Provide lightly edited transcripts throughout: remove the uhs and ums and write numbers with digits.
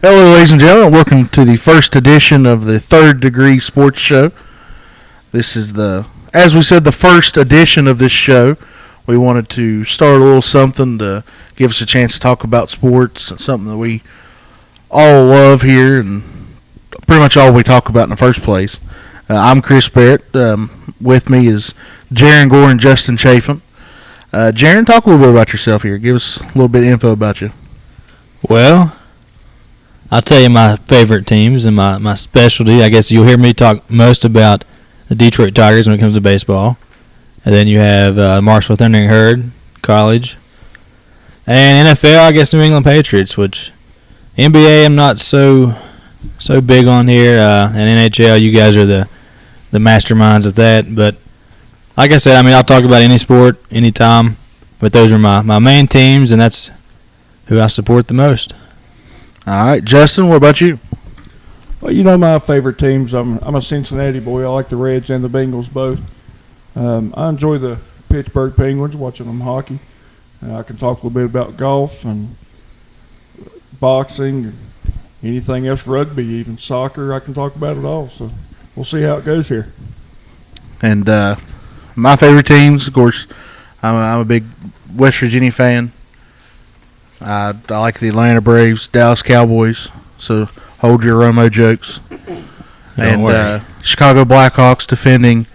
Hello, ladies and gentlemen. Welcome to the first edition of the Third Degree Sports Show. This is as we said, the first edition of this show. We wanted to start a little something to give us a chance to talk about sports, something that we all love here and pretty much all we talk about in the first place. I'm Chris Barrett. With me is Jaron Gore and Justin Chafin. Jaron, talk a little bit about yourself here. Give us a little bit of info about you. Well, I'll tell you my favorite teams and my specialty. I guess you'll hear me talk most about the Detroit Tigers when it comes to baseball. And then you have Marshall Thundering Herd, college. And NFL, I guess New England Patriots, which NBA I'm not so big on here. And NHL, you guys are the masterminds at that. But like I said, I'll talk about any sport, anytime. But those are my main teams, and that's who I support the most. All right, Justin, what about you? Well, my favorite teams. I'm a Cincinnati boy. I like the Reds and the Bengals both. I enjoy the Pittsburgh Penguins, watching them hockey. I can talk a little bit about golf and boxing, and anything else, rugby, even soccer. I can talk about it all. So we'll see how it goes here. And my favorite teams, of course, I'm a big West Virginia fan. I like the Atlanta Braves, Dallas Cowboys, so hold your Romo jokes. And Chicago Blackhawks, defending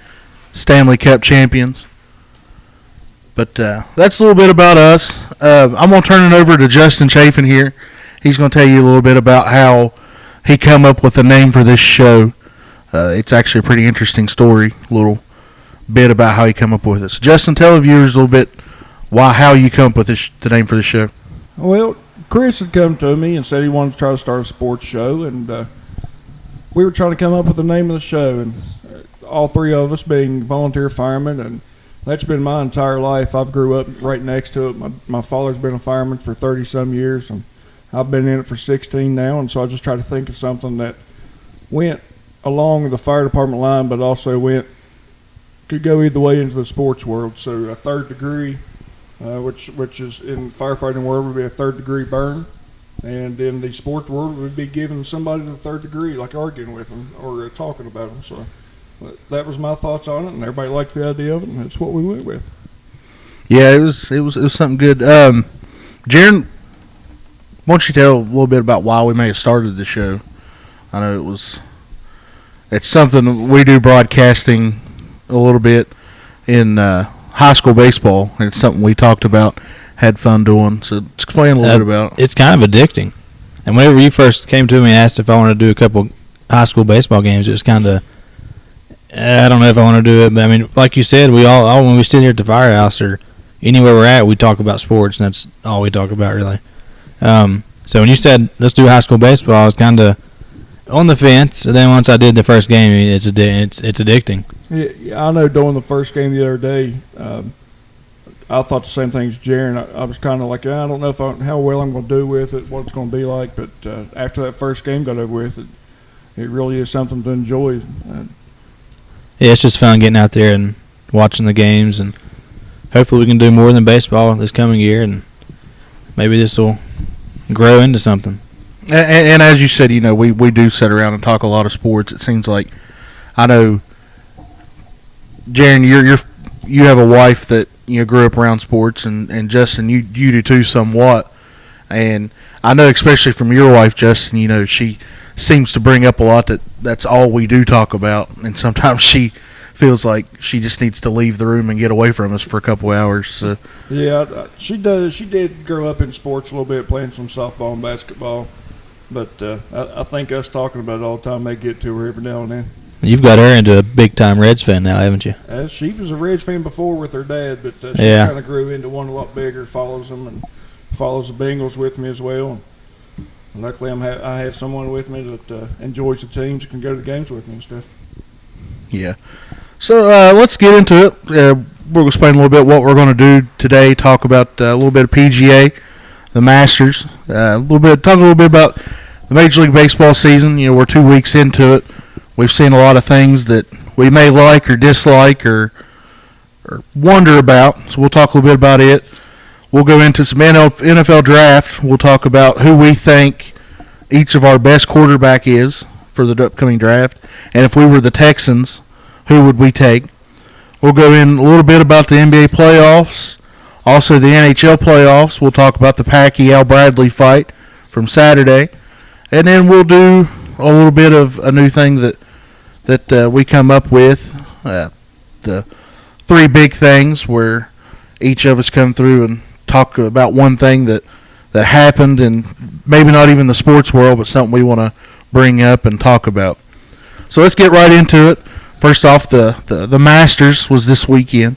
Stanley Cup champions. But that's a little bit about us. I'm going to turn it over to Justin Chafin here. He's going to tell you a little bit about how he come up with the name for this show. It's actually a pretty interesting story, a little bit about how he come up with it. So Justin, tell the viewers a little bit how you come up with the name for the show. Well, Chris had come to me and said he wanted to try to start a sports show, and we were trying to come up with the name of the show, and all three of us being volunteer firemen, and that's been my entire life. I've grew up right next to it. My father's been a fireman for 30-some years, and I've been in it for 16 now, and so I just try to think of something that went along the fire department line, but also could go either way into the sports world. So a third degree, which is in the firefighting world would be a third-degree burn, and in the sports world would be giving somebody the third degree, like arguing with them or talking about them. So that was my thoughts on it, and everybody liked the idea of it, and that's what we went with. Yeah, it was something good. Jaron, why don't you tell a little bit about why we may have started the show? I know it's something we do broadcasting a little bit in high school baseball, and it's something we talked about, had fun doing. So explain a little bit about it. It's kind of addicting. And whenever you first came to me and asked if I wanted to do a couple high school baseball games, it was kind of, I don't know if I want to do it. But, like you said, we all when we sit here at the firehouse or anywhere we're at, we talk about sports, and that's all we talk about, really. So when you said, let's do high school baseball, I was kind of on the fence. And then once I did the first game, it's addicting. Yeah, I know during the first game the other day, I thought the same thing as Jaron. I was kind of like, I don't know how well I'm going to do with it, what it's going to be like. But after that first game got over with, it really is something to enjoy. Yeah, it's just fun getting out there and watching the games, and hopefully we can do more than baseball this coming year, and maybe this will grow into something. And as you said, we do sit around and talk a lot of sports. It seems like, I know, Jaron, you have a wife that grew up around sports, and Justin, you do too somewhat. And I know, especially from your wife, Justin, she seems to bring up a lot that's all we do talk about, and sometimes she feels like she just needs to leave the room and get away from us for a couple hours. So yeah, she does. She did grow up in sports a little bit, playing some softball and basketball. But I think us talking about it all the time may get to her every now and then. You've got her into a big-time Reds fan now, haven't you? She was a Reds fan before with her dad, but she kind of grew into one a lot bigger, follows them, and follows the Bengals with me as well. And luckily, I have someone with me that enjoys the teams and can go to the games with me and stuff. Yeah. So let's get into it. We're going to explain a little bit what we're going to do today, talk about a little bit of PGA, the Masters, talk a little bit about the Major League Baseball season. We're 2 weeks into it. We've seen a lot of things that we may like or dislike or wonder about, so we'll talk a little bit about it. We'll go into some NFL draft. We'll talk about who we think each of our best quarterback is for the upcoming draft, and if we were the Texans, who would we take? We'll go in a little bit about the NBA playoffs, also the NHL playoffs. We'll talk about the Pacquiao Bradley fight from Saturday, and then we'll do a little bit of a new thing that we come up with, the 3 big things where each of us come through and talk about one thing that happened, and maybe not even the sports world, but something we want to bring up and talk about. So let's get right into it. First off, the Masters was this weekend,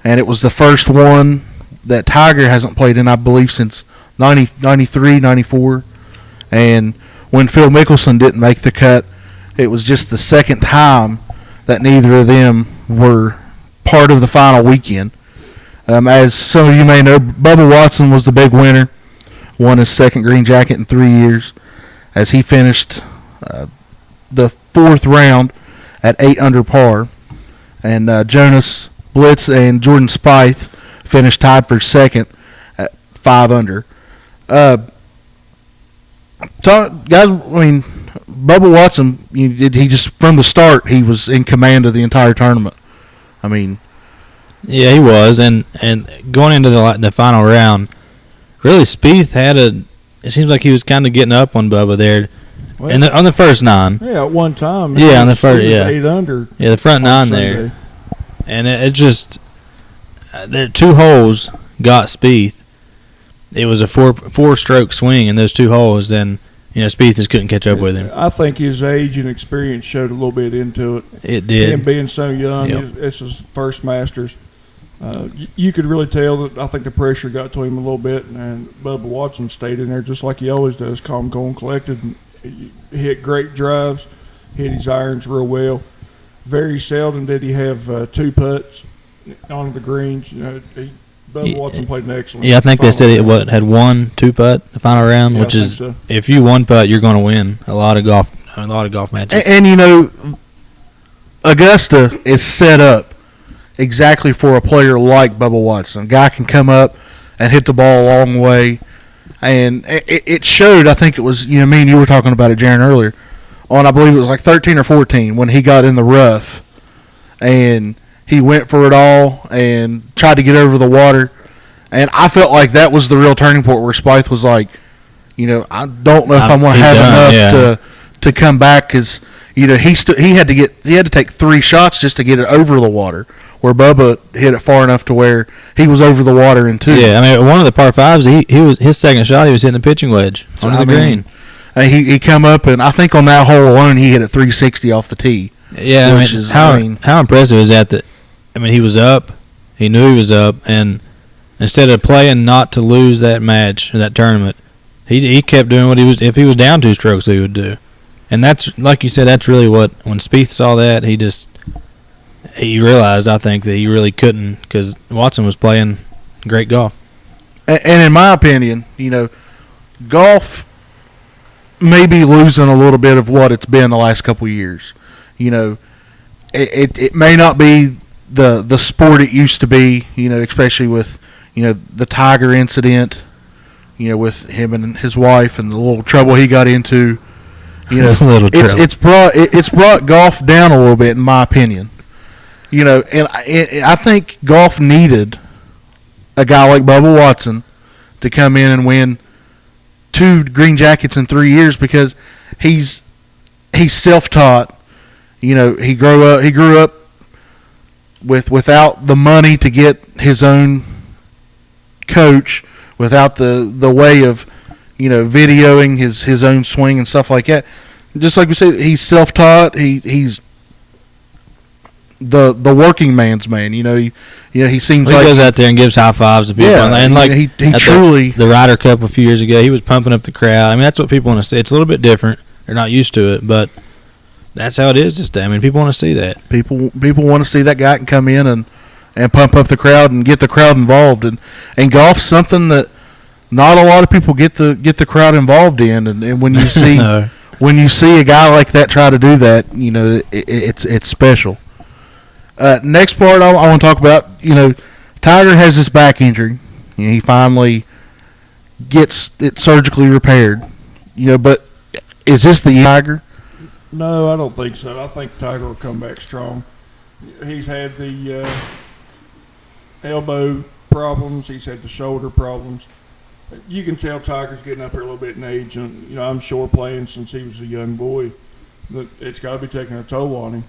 and it was the first one that Tiger hasn't played in, I believe, since 93, 94. And when Phil Mickelson didn't make the cut, it was just the second time that neither of them were part of the final weekend. As some of you may know, Bubba Watson was the big winner, won his second green jacket in 3 years, as he finished the 4th round at 8 under par. And Jonas Blitz and Jordan Spieth finished tied for second at 5 under. Guys, I mean, Bubba Watson, he just, from the start, he was in command of the entire tournament. I mean, yeah, he was, and going into the final round, really Spieth it seems like he was kind of getting up on Bubba there, well, on the first 9. Yeah, at one time. Yeah, on the first, 8 under. Yeah, the front 9 there, and it just there 2 holes got Spieth. It was a four-stroke swing in those 2 holes, and Spieth just couldn't catch up with him. I think his age and experience showed a little bit into it. It did. Him being so young, Yep. it's his first Masters. You could really tell that I think the pressure got to him a little bit, and Bubba Watson stayed in there just like he always does, calm, cool, and collected. And he hit great drives, hit his irons real well. Very seldom did he have 2 putts on the greens. Bubba Watson played an excellent. Yeah, I think they said it had 1 2-putt the final round, Yeah, which is so. If you 1-putt, you're going to win a lot of golf matches. And Augusta is set up exactly for a player like Bubba Watson. A guy can come up and hit the ball a long way, and it showed. I think it was me and you were talking about it, Jaron, earlier on. I believe it was like 13 or 14 when he got in the rough, and he went for it all and tried to get over the water. And I felt like that was the real turning point where Spieth was like, I don't know if I'm going to have enough to come back, because he had to take 3 shots just to get it over the water, where Bubba hit it far enough to where he was over the water in 2. Yeah, I mean, one of the par 5s, his second shot, he was hitting a pitching wedge on the green. He come up, and I think on that hole alone he hit a 360 off the tee. Yeah, how impressive is that? He was up, he knew he was up, and instead of playing not to lose that match or that tournament, he kept doing what he was. If he was down 2 strokes, he would do. And that's, like you said, that's really what, when Spieth saw that, he realized, I think, that he really couldn't, because Watson was playing great golf. And in my opinion, golf may be losing a little bit of what it's been the last couple of years. It may not be the sport it used to be, especially with, the Tiger incident, with him and his wife and the little trouble he got into. It's brought golf down a little bit, in my opinion. And I think golf needed a guy like Bubba Watson to come in and win 2 green jackets in 3 years, because he's self-taught. He grew up without the money to get his own coach, without the way of videoing his own swing and stuff like that. Just like we said, he's self-taught. He's the working man's man. He seems like he goes out there and gives high fives to people. Yeah, and like he truly the Ryder Cup a few years ago, he was pumping up the crowd. That's what people want to see. It's a little bit different. They're not used to it, but that's how it is this day. People want to see that. People want to see that guy can come in and pump up the crowd and get the crowd involved. And golf's something that not a lot of people get the crowd involved in. And when you see No. when you see a guy like that try to do that, it's special. Next part I want to talk about, Tiger has this back injury. He finally gets it surgically repaired. But Is this the Tiger? No, I don't think so. I think Tiger will come back strong. He's had the elbow problems. He's had the shoulder problems. You can tell Tiger's getting up there a little bit in age, and I'm sure playing since he was a young boy, that it's got to be taking a toll on him.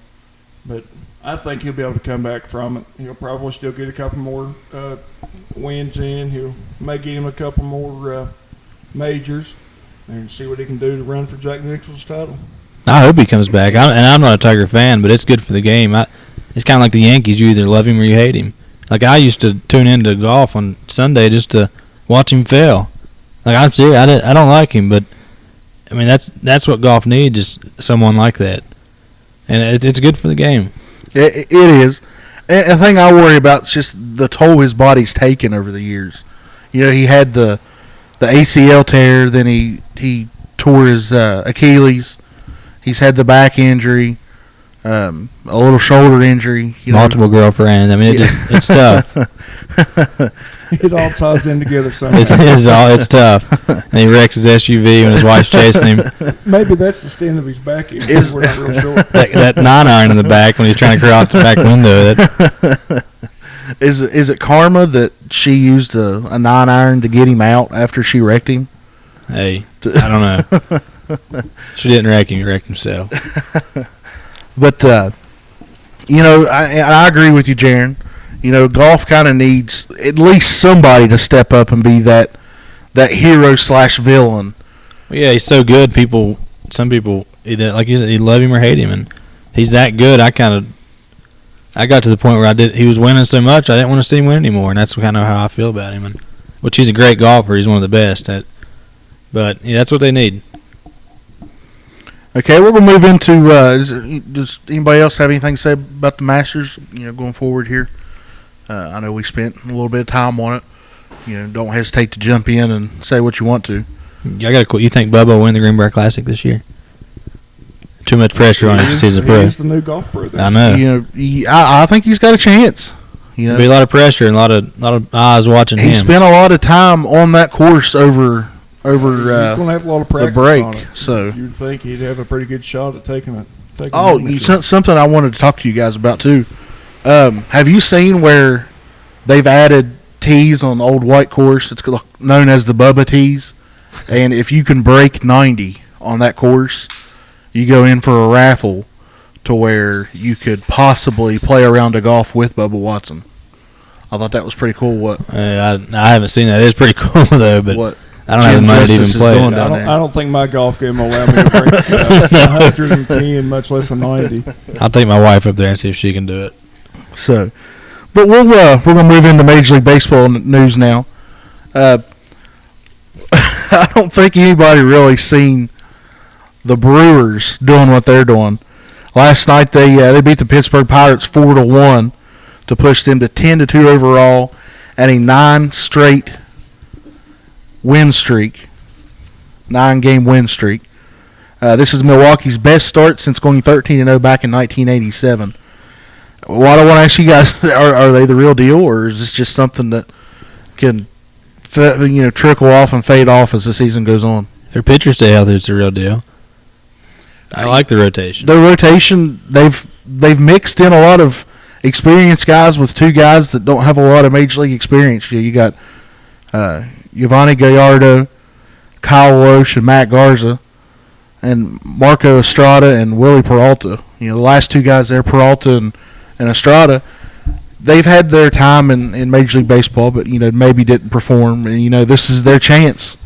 But I think he'll be able to come back from it. He'll probably still get a couple more wins in. He may get him a couple more majors and see what he can do to run for Jack Nicklaus' title. I hope he comes back. I'm not a Tiger fan, but it's good for the game. It's kind of like the Yankees. You either love him or you hate him. Like, I used to tune into golf on Sunday just to watch him fail. Like, I'm serious. I don't like him, but I mean that's what golf needs, is someone like that, and it's good for the game. It is. And the thing I worry about is just the toll his body's taken over the years. He had the ACL tear, then he tore his Achilles. He's had the back injury, a little shoulder injury. Multiple girlfriends. I mean, it's tough. It all ties in together somehow. It's tough. And he wrecks his SUV when his wife's chasing him. Maybe that's the stand of his back end. We're not real sure. That 9-iron in the back when he's trying to clear out the back window. Is it karma that she used a 9-iron to get him out after she wrecked him? Hey, I don't know. She didn't wreck him. He wrecked himself. But, I agree with you, Jaron. Golf kind of needs at least somebody to step up and be that hero/villain. Well, yeah, he's so good. Some people, either, like you said, they love him or hate him, and he's that good. I got to the point where he was winning so much, I didn't want to see him win anymore, and that's kind of how I feel about him. Which he's a great golfer. He's one of the best. But yeah, that's what they need. Okay, we're going to move into does anybody else have anything to say about the Masters, going forward here? I know we spent a little bit of time on it. Don't hesitate to jump in and say what you want to. You think Bubba will win the Greenbrier Classic this year? Too much pressure on him to see as a pro. He's the new golf pro. I know. I think he's got a chance. There'll be a lot of pressure and a lot of eyes watching him. He spent a lot of time on that course over he's going to have a lot of practice the break. On it. So you'd think he'd have a pretty good shot at taking it. Something I wanted to talk to you guys about too. Have you seen where they've added tees on the old white course? It's known as the Bubba tees, and if you can break 90 on that course, you go in for a raffle to where you could possibly play a round of golf with Bubba Watson. I thought that was pretty cool. I haven't seen that. It's pretty cool though, but what I don't have the money to even play. I don't think my golf game will allow me to break 110, much less a 90. I'll take my wife up there and see if she can do it. So, but we're gonna move into Major League Baseball news now. I don't think anybody really seen the Brewers doing what they're doing. Last night they beat the Pittsburgh Pirates 4-1 to push them to 10-2 overall and a 9-straight win streak, 9-game win streak. This is Milwaukee's best start since going 13-0 back in 1987. What I want to ask you guys: Are they the real deal, or is this just something that can, trickle off and fade off as the season goes on? Their pitchers stay healthy. It's the real deal. I like the rotation. The rotation, they've mixed in a lot of experienced guys with two guys that don't have a lot of major league experience. You got Giovanni Gallardo, Kyle Walsh, and Matt Garza, and Marco Estrada and Willie Peralta. The last two guys there, Peralta and Estrada, they've had their time in Major League Baseball, but maybe didn't perform. And this is their chance,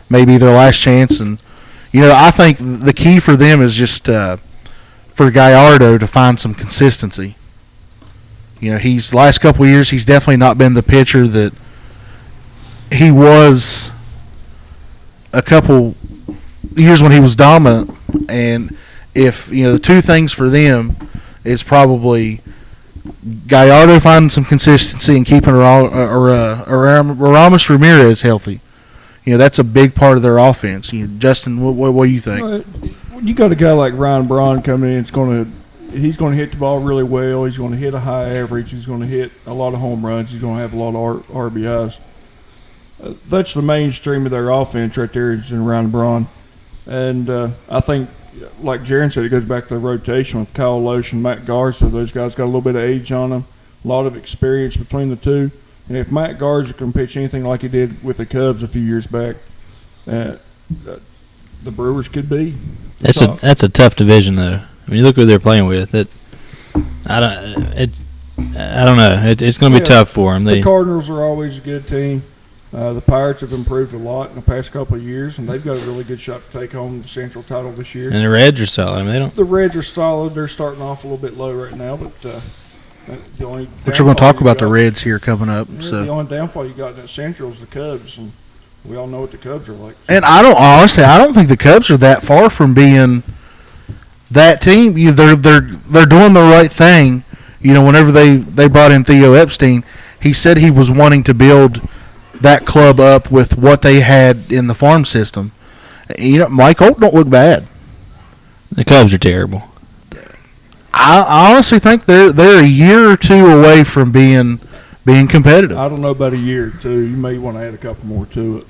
maybe their last chance. And I think the key for them is just for Gallardo to find some consistency. He's the last couple of years, he's definitely not been the pitcher that he was a couple years when he was dominant. And if the two things for them is probably Gallardo finding some consistency and keeping Aramis Ramirez healthy. That's a big part of their offense. Justin, what do you think? You got a guy like Ryan Braun coming in. He's going to hit the ball really well. He's going to hit a high average. He's going to hit a lot of home runs. He's going to have a lot of RBIs. That's the mainstream of their offense right there is in Ryan Braun. And I think, like Jaron said, it goes back to the rotation with Kyle Loesch and Matt Garza. Those guys got a little bit of age on them, a lot of experience between the two. And if Matt Garza can pitch anything like he did with the Cubs a few years back, the Brewers could be. That's a tough division, though. I mean, you look who they're playing with. I don't know. It's going to be tough for them. The Cardinals are always a good team. The Pirates have improved a lot in the past couple of years, and they've got a really good shot to take home the Central title this year. And the Reds are solid. I mean, they don't. The Reds are solid. They're starting off a little bit low right now, but the only. But you're going to talk about the Reds here coming up. Yeah, so the only downfall you got in that Central is the Cubs, and we all know what the Cubs are like. And I don't think the Cubs are that far from being that team. They're doing the right thing. You know, whenever they brought in Theo Epstein, he said he was wanting to build that club up with what they had in the farm system. You know, Mike Holt don't look bad. The Cubs are terrible. I honestly think they're a year or two away from being competitive. I don't know about a year or two. You may want to add a couple more to it.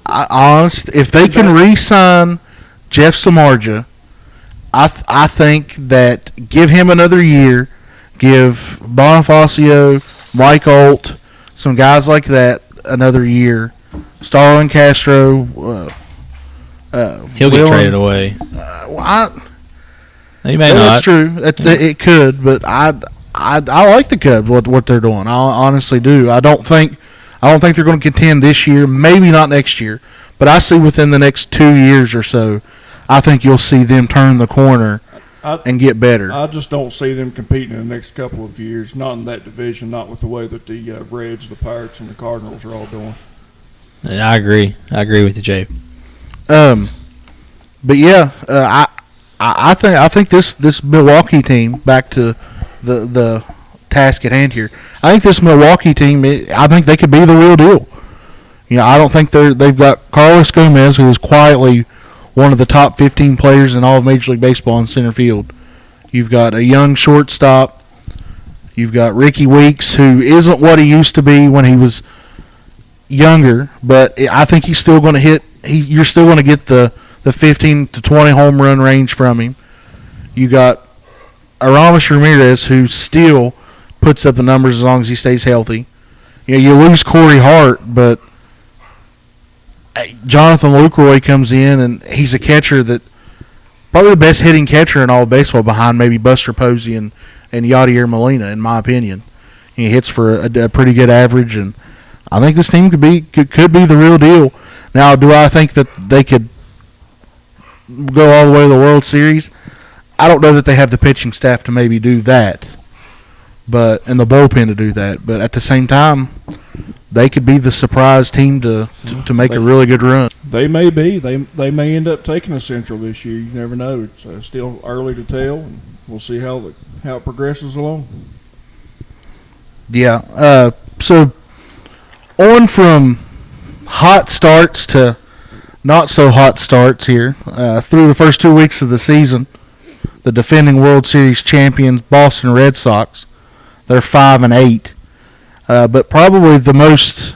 If they can re-sign Jeff Samardzija, I think that give him another year, give Bonifacio, Mike Holt, some guys like that another year. Starlin Castro, he'll get traded away. He may not. That's true. It could, but I like the Cubs. What they're doing, I honestly do. I don't think they're going to contend this year. Maybe not next year, but I see within the next 2 years or so, I think you'll see them turn the corner and get better. I just don't see them competing in the next couple of years. Not in that division. Not with the way that the Reds, the Pirates, and the Cardinals are all doing. I agree. I agree with you, Jay. But yeah, I think this Milwaukee team, back to the task at hand here, I think this Milwaukee team, I think they could be the real deal. You know, I don't think they've got Carlos Gomez, who is quietly one of the top 15 players in all of Major League Baseball in center field. You've got a young shortstop. You've got Ricky Weeks, who isn't what he used to be when he was younger, but I think he's still going to hit. You're still going to get the 15 to 20 home run range from him. You got Aramis Ramirez, who still puts up the numbers as long as he stays healthy. You know, you lose Corey Hart, but Jonathan Lucroy comes in, and he's a catcher that probably the best hitting catcher in all of baseball, behind maybe Buster Posey and Yadier Molina, in my opinion. He hits for a pretty good average, and I think this team could be the real deal. Now, do I think that they could go all the way to the World Series? I don't know that they have the pitching staff to maybe do that, and the bullpen to do that. But at the same time, they could be the surprise team to make a really good run. They may be. They may end up taking the Central this year. You never know. It's still early to tell, and we'll see how it progresses along. Yeah. So on from hot starts to not so hot starts here through the first 2 weeks of the season. The defending World Series champions Boston Red Sox, they're 5-8. But probably the most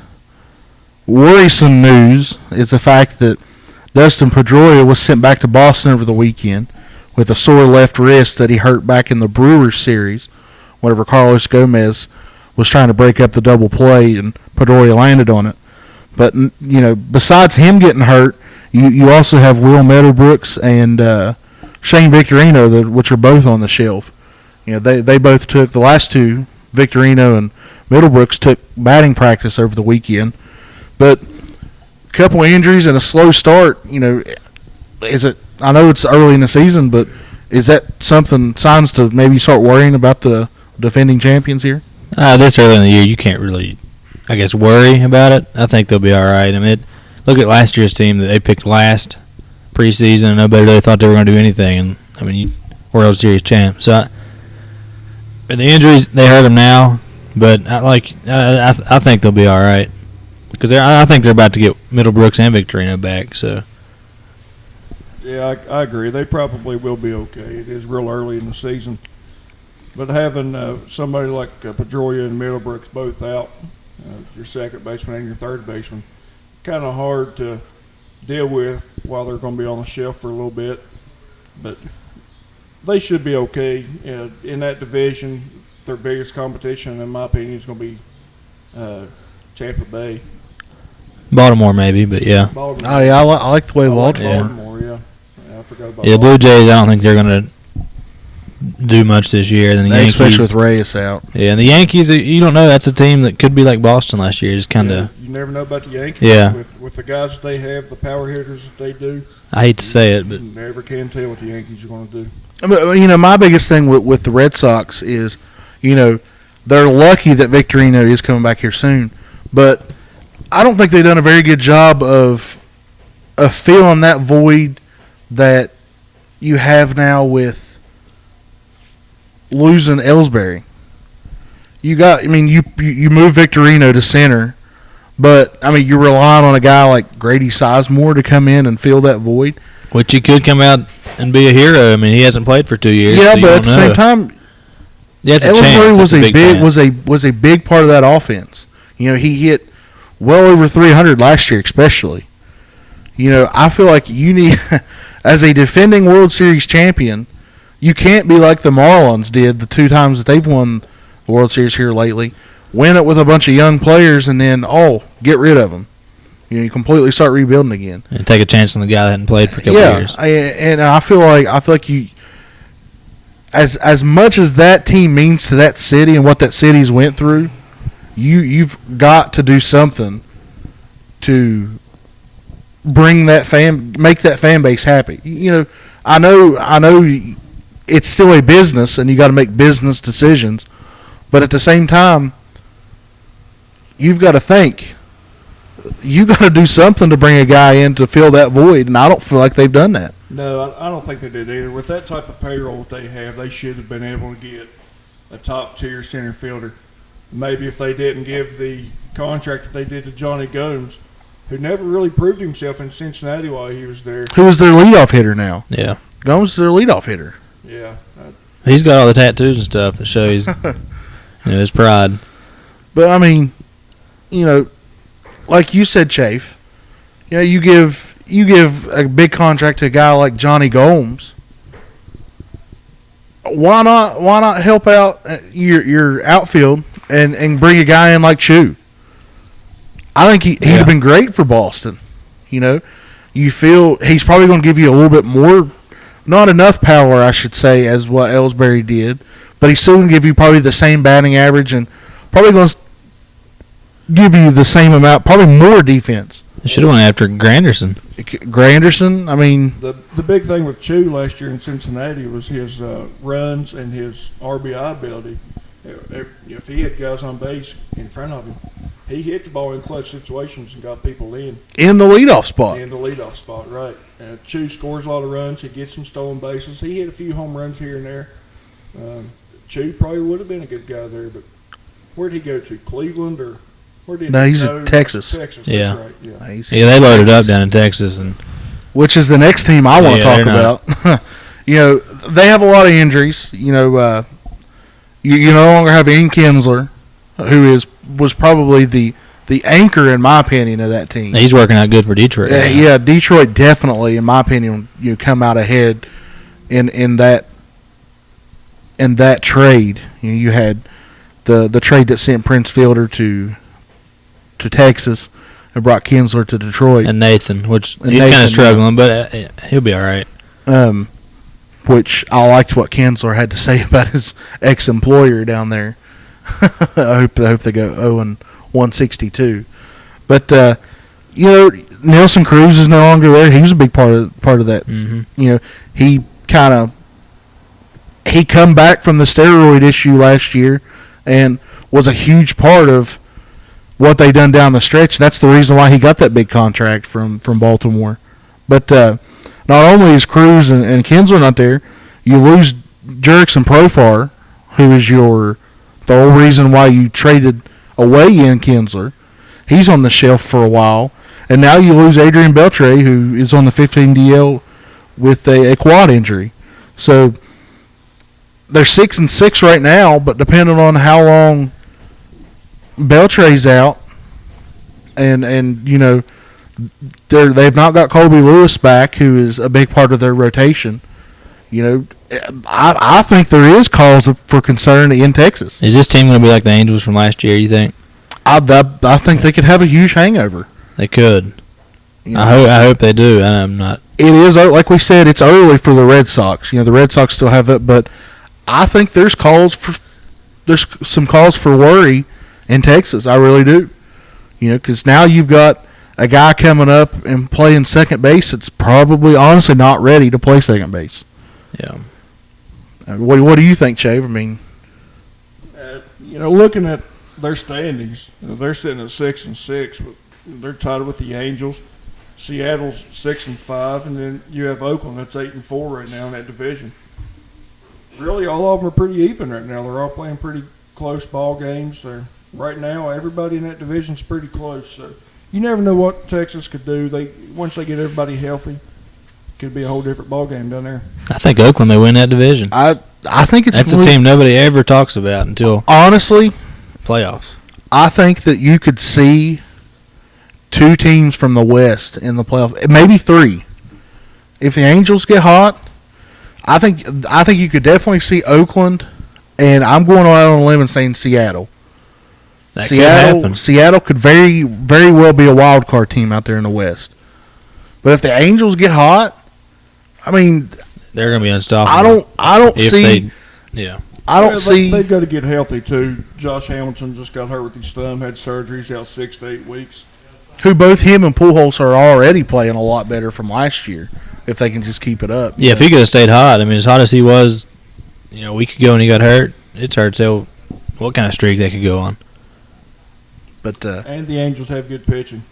worrisome news is the fact that Dustin Pedroia was sent back to Boston over the weekend with a sore left wrist that he hurt back in the Brewers series whenever Carlos Gomez was trying to break up the double play and Pedroia landed on it. But, you know, besides him getting hurt, you also have Will Meadowbrooks and Shane Victorino, which are both on the shelf. You know, they both took, the last two, Victorino and Middlebrooks, took batting practice over the weekend. But a couple of injuries and a slow start, you know, I know it's early in the season, but is that signs to maybe start worrying about the defending champions here? This early in the year, you can't really, I guess, worry about it. I think they'll be all right. I mean, look at last year's team that they picked last preseason, and nobody really thought they were going to do anything. And I mean, World Series champ. So the injuries, they hurt them now, but I think they'll be all right because I think they're about to get Middlebrooks and Victorino back. So yeah, I agree. They probably will be okay. It is real early in the season. But having somebody like Pedroia and Middlebrooks both out, your second baseman and your third baseman, kind of hard to deal with while they're going to be on the shelf for a little bit. But they should be okay. In that division, their biggest competition, in my opinion, is going to be Tampa Bay. Baltimore maybe, but yeah. Baltimore. Oh yeah, I like the way Baltimore. Baltimore, yeah. I forgot about Yeah, Blue Jays, I don't think they're going to do much this year. Then the Yankees, especially with Reyes out. Yeah, and the Yankees, you don't know. That's a team that could be like Boston last year. Just kind of. You never know about the Yankees. Yeah. With the guys that they have, the power hitters that they do. I hate to say it, but you never can tell what the Yankees are going to do. You know, my biggest thing with the Red Sox is, you know, they're lucky that Victorino is coming back here soon, but I don't think they've done a very good job of filling that void that you have now with losing Ellsbury. You move Victorino to center, but I mean, you're relying on a guy like Grady Sizemore to come in and fill that void. which he could come out and be a hero. I mean, he hasn't played for 2 years. Yeah, so but at the same time, yeah, it's a Ellsbury chance. was It's a big chance. was a big part of that offense. You know, he hit well over 300 last year, especially. You know, I feel like you need, as a defending World Series champion, you can't be like the Marlins did the 2 times that they've won the World Series here lately. Win it with a bunch of young players and then, get rid of them. You completely start rebuilding again. And take a chance on the guy that hadn't played for a couple years. And I feel like you, as much as that team means to that city and what that city's went through, you've got to do something to bring that make that fan base happy. You know, I know it's still a business and you got to make business decisions, but at the same time, you've got to think. You got to do something to bring a guy in to fill that void, and I don't feel like they've done that. No, I don't think they did either. With that type of payroll that they have, they should have been able to get a top-tier center fielder. Maybe if they didn't give the contract that they did to Johnny Gomes, who never really proved himself in Cincinnati while he was there. Who is their leadoff hitter now? Yeah. Gomes is their leadoff hitter. Yeah. He's got all the tattoos and stuff that shows his pride. But, I mean, like you said, Chafe, you give a big contract to a guy like Johnny Gomes. Why not help out your outfield and bring a guy in like Chu? I think he'd have been great for Boston. You feel he's probably going to give you a little bit more, not enough power, I should say, as what Ellsbury did, but he's still going to give you probably the same batting average and probably going to give you the same amount, probably more defense. They should have went after Granderson. Granderson, I mean, the big thing with Chu last year in Cincinnati was his runs and his RBI ability. If he had guys on base in front of him, he hit the ball in clutch situations and got people in the leadoff spot. In the leadoff spot, right. Chu scores a lot of runs. He gets some stolen bases. He hit a few home runs here and there. Chu probably would have been a good guy there, but where'd he go to? Cleveland or where did no, he's in Texas. Texas, yeah. That's right. Yeah, they loaded up down in Texas, and which is the next team I want to talk about. They have a lot of injuries. You no longer have Ian Kinsler, who was probably the anchor, in my opinion, of that team. He's working out good for Detroit. Yeah, Detroit definitely, in my opinion, come out ahead in that trade. You had the trade that sent Prince Fielder to Texas and brought Kinsler to Detroit. And Nathan, which he's kind of struggling, but he'll be all right. Which I liked what Kinsler had to say about his ex-employer down there. I hope they go 0-162. But Nelson Cruz is no longer there. He was a big part of that. Mm-hmm. He come back from the steroid issue last year and was a huge part of what they done down the stretch. That's the reason why he got that big contract from Baltimore. But not only is Cruz and Kinsler not there, you lose Jurickson Profar, who is the whole reason why you traded away Ian Kinsler. He's on the shelf for a while. And now you lose Adrian Beltre, who is on the 15 DL with a quad injury. So they're 6-6 right now, but depending on how long Beltre's out and they've not got Colby Lewis back, who is a big part of their rotation. I think there is cause for concern in Texas. Is this team going to be like the Angels from last year, you think? I think they could have a huge hangover. They could. I hope they do. I'm not. It is, like we said, it's early for the Red Sox. The Red Sox still have it, but I think there's some cause for worry in Texas. I really do. Because now you've got a guy coming up and playing second base that's probably honestly not ready to play second base. Yeah. What do you think, Chave? I mean, looking at their standings, they're sitting at 6-6. They're tied with the Angels. Seattle's 6-5, and then you have Oakland that's 8-4 right now in that division. Really, all of them are pretty even right now. They're all playing pretty close ball games. Right now, everybody in that division's pretty close. So you never know what Texas could do. Once they get everybody healthy, could be a whole different ball game down there. I think Oakland may win that division. I think that's a team nobody ever talks about until honestly playoffs. I think that you could see 2 teams from the West in the playoffs, maybe 3. If the Angels get hot, I think you could definitely see Oakland, and I'm going out on a limb and saying Seattle. Seattle could very, very well be a wild card team out there in the West. But if the Angels get hot, I mean, they're going to be unstoppable. I don't see. They've got to get healthy too. Josh Hamilton just got hurt with his thumb, had surgeries, out 6 to 8 weeks. Who both him and Pujols are already playing a lot better from last year if they can just keep it up. Yeah, if he could have stayed hot. I mean, as hot as he was, a week ago when he got hurt, it's hard to tell what kind of streak they could go on. But and the Angels have good pitching.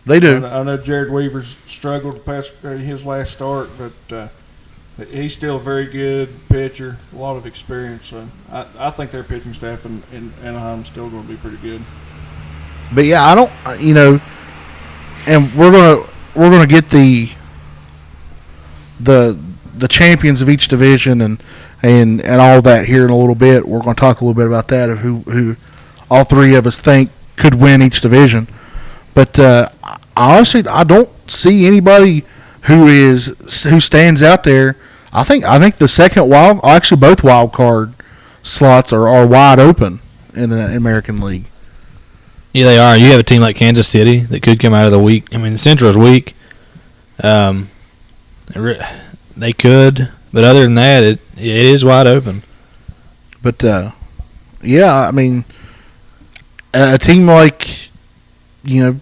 They do. I know Jared Weaver's struggled past his last start, but he's still a very good pitcher, a lot of experience. So I think their pitching staff in Anaheim is still going to be pretty good. But yeah, I don't, and we're gonna get the champions of each division and all that here in a little bit. We're going to talk a little bit about that of who all 3 of us think could win each division. But honestly, I don't see anybody who stands out there. I think the both wild card slots are wide open in the American League. Yeah, they are. You have a team like Kansas City that could come out of the week. I mean, the Central's weak. They could, but other than that, it is wide open. But yeah, I mean, a team like even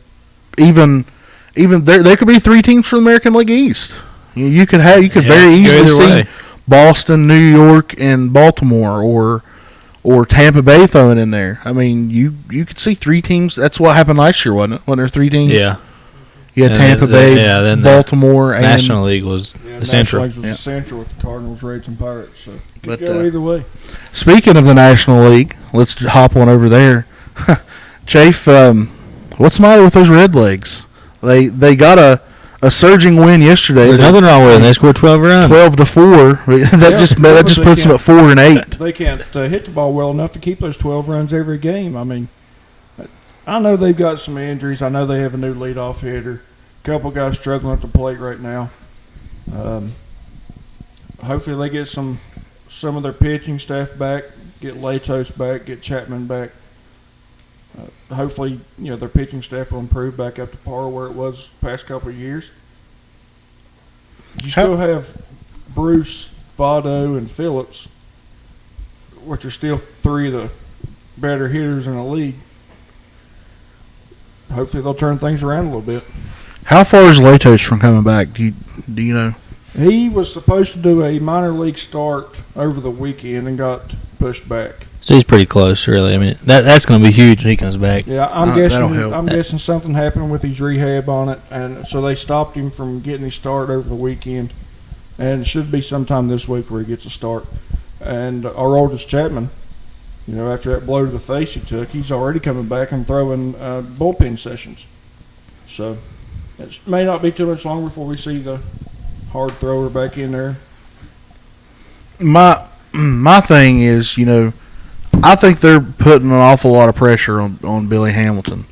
there could be 3 teams from the American League East. You could very easily see Boston, New York, and Baltimore, or Tampa Bay thrown in there. I mean, you could see 3 teams. That's what happened last year, wasn't it? Wasn't there 3 teams? Yeah. You had Tampa Bay, then Baltimore, and National League was the Central. National League was the Central with the Cardinals, Reds, and Pirates. So it could go either way. Speaking of the National League, let's hop on over there. Chafe, what's the matter with those Redlegs? They got a surging win yesterday. There's nothing wrong with them. They scored 12 runs. 12-4. That just puts them at 4-8. They can't hit the ball well enough to keep those 12 runs every game. I mean, I know they've got some injuries. I know they have a new leadoff hitter. A couple guys struggling at the plate right now. Hopefully they get some of their pitching staff back, get Latos back, get Chapman back. Hopefully, their pitching staff will improve back up to par where it was the past couple of years. You still have Bruce, Votto, and Phillips, which are still 3 of the better hitters in the league. Hopefully they'll turn things around a little bit. How far is Latos from coming back? Do you know? He was supposed to do a minor league start over the weekend and got pushed back. So he's pretty close, really. I mean, that's going to be huge when he comes back. Yeah, I'm guessing something happened with his rehab on it, and so they stopped him from getting his start over the weekend. And it should be sometime this week where he gets a start. And our oldest Chapman, after that blow to the face he took, he's already coming back and throwing bullpen sessions. So it may not be too much longer before we see the hard thrower back in there. My thing is, I think they're putting an awful lot of pressure on Billy Hamilton.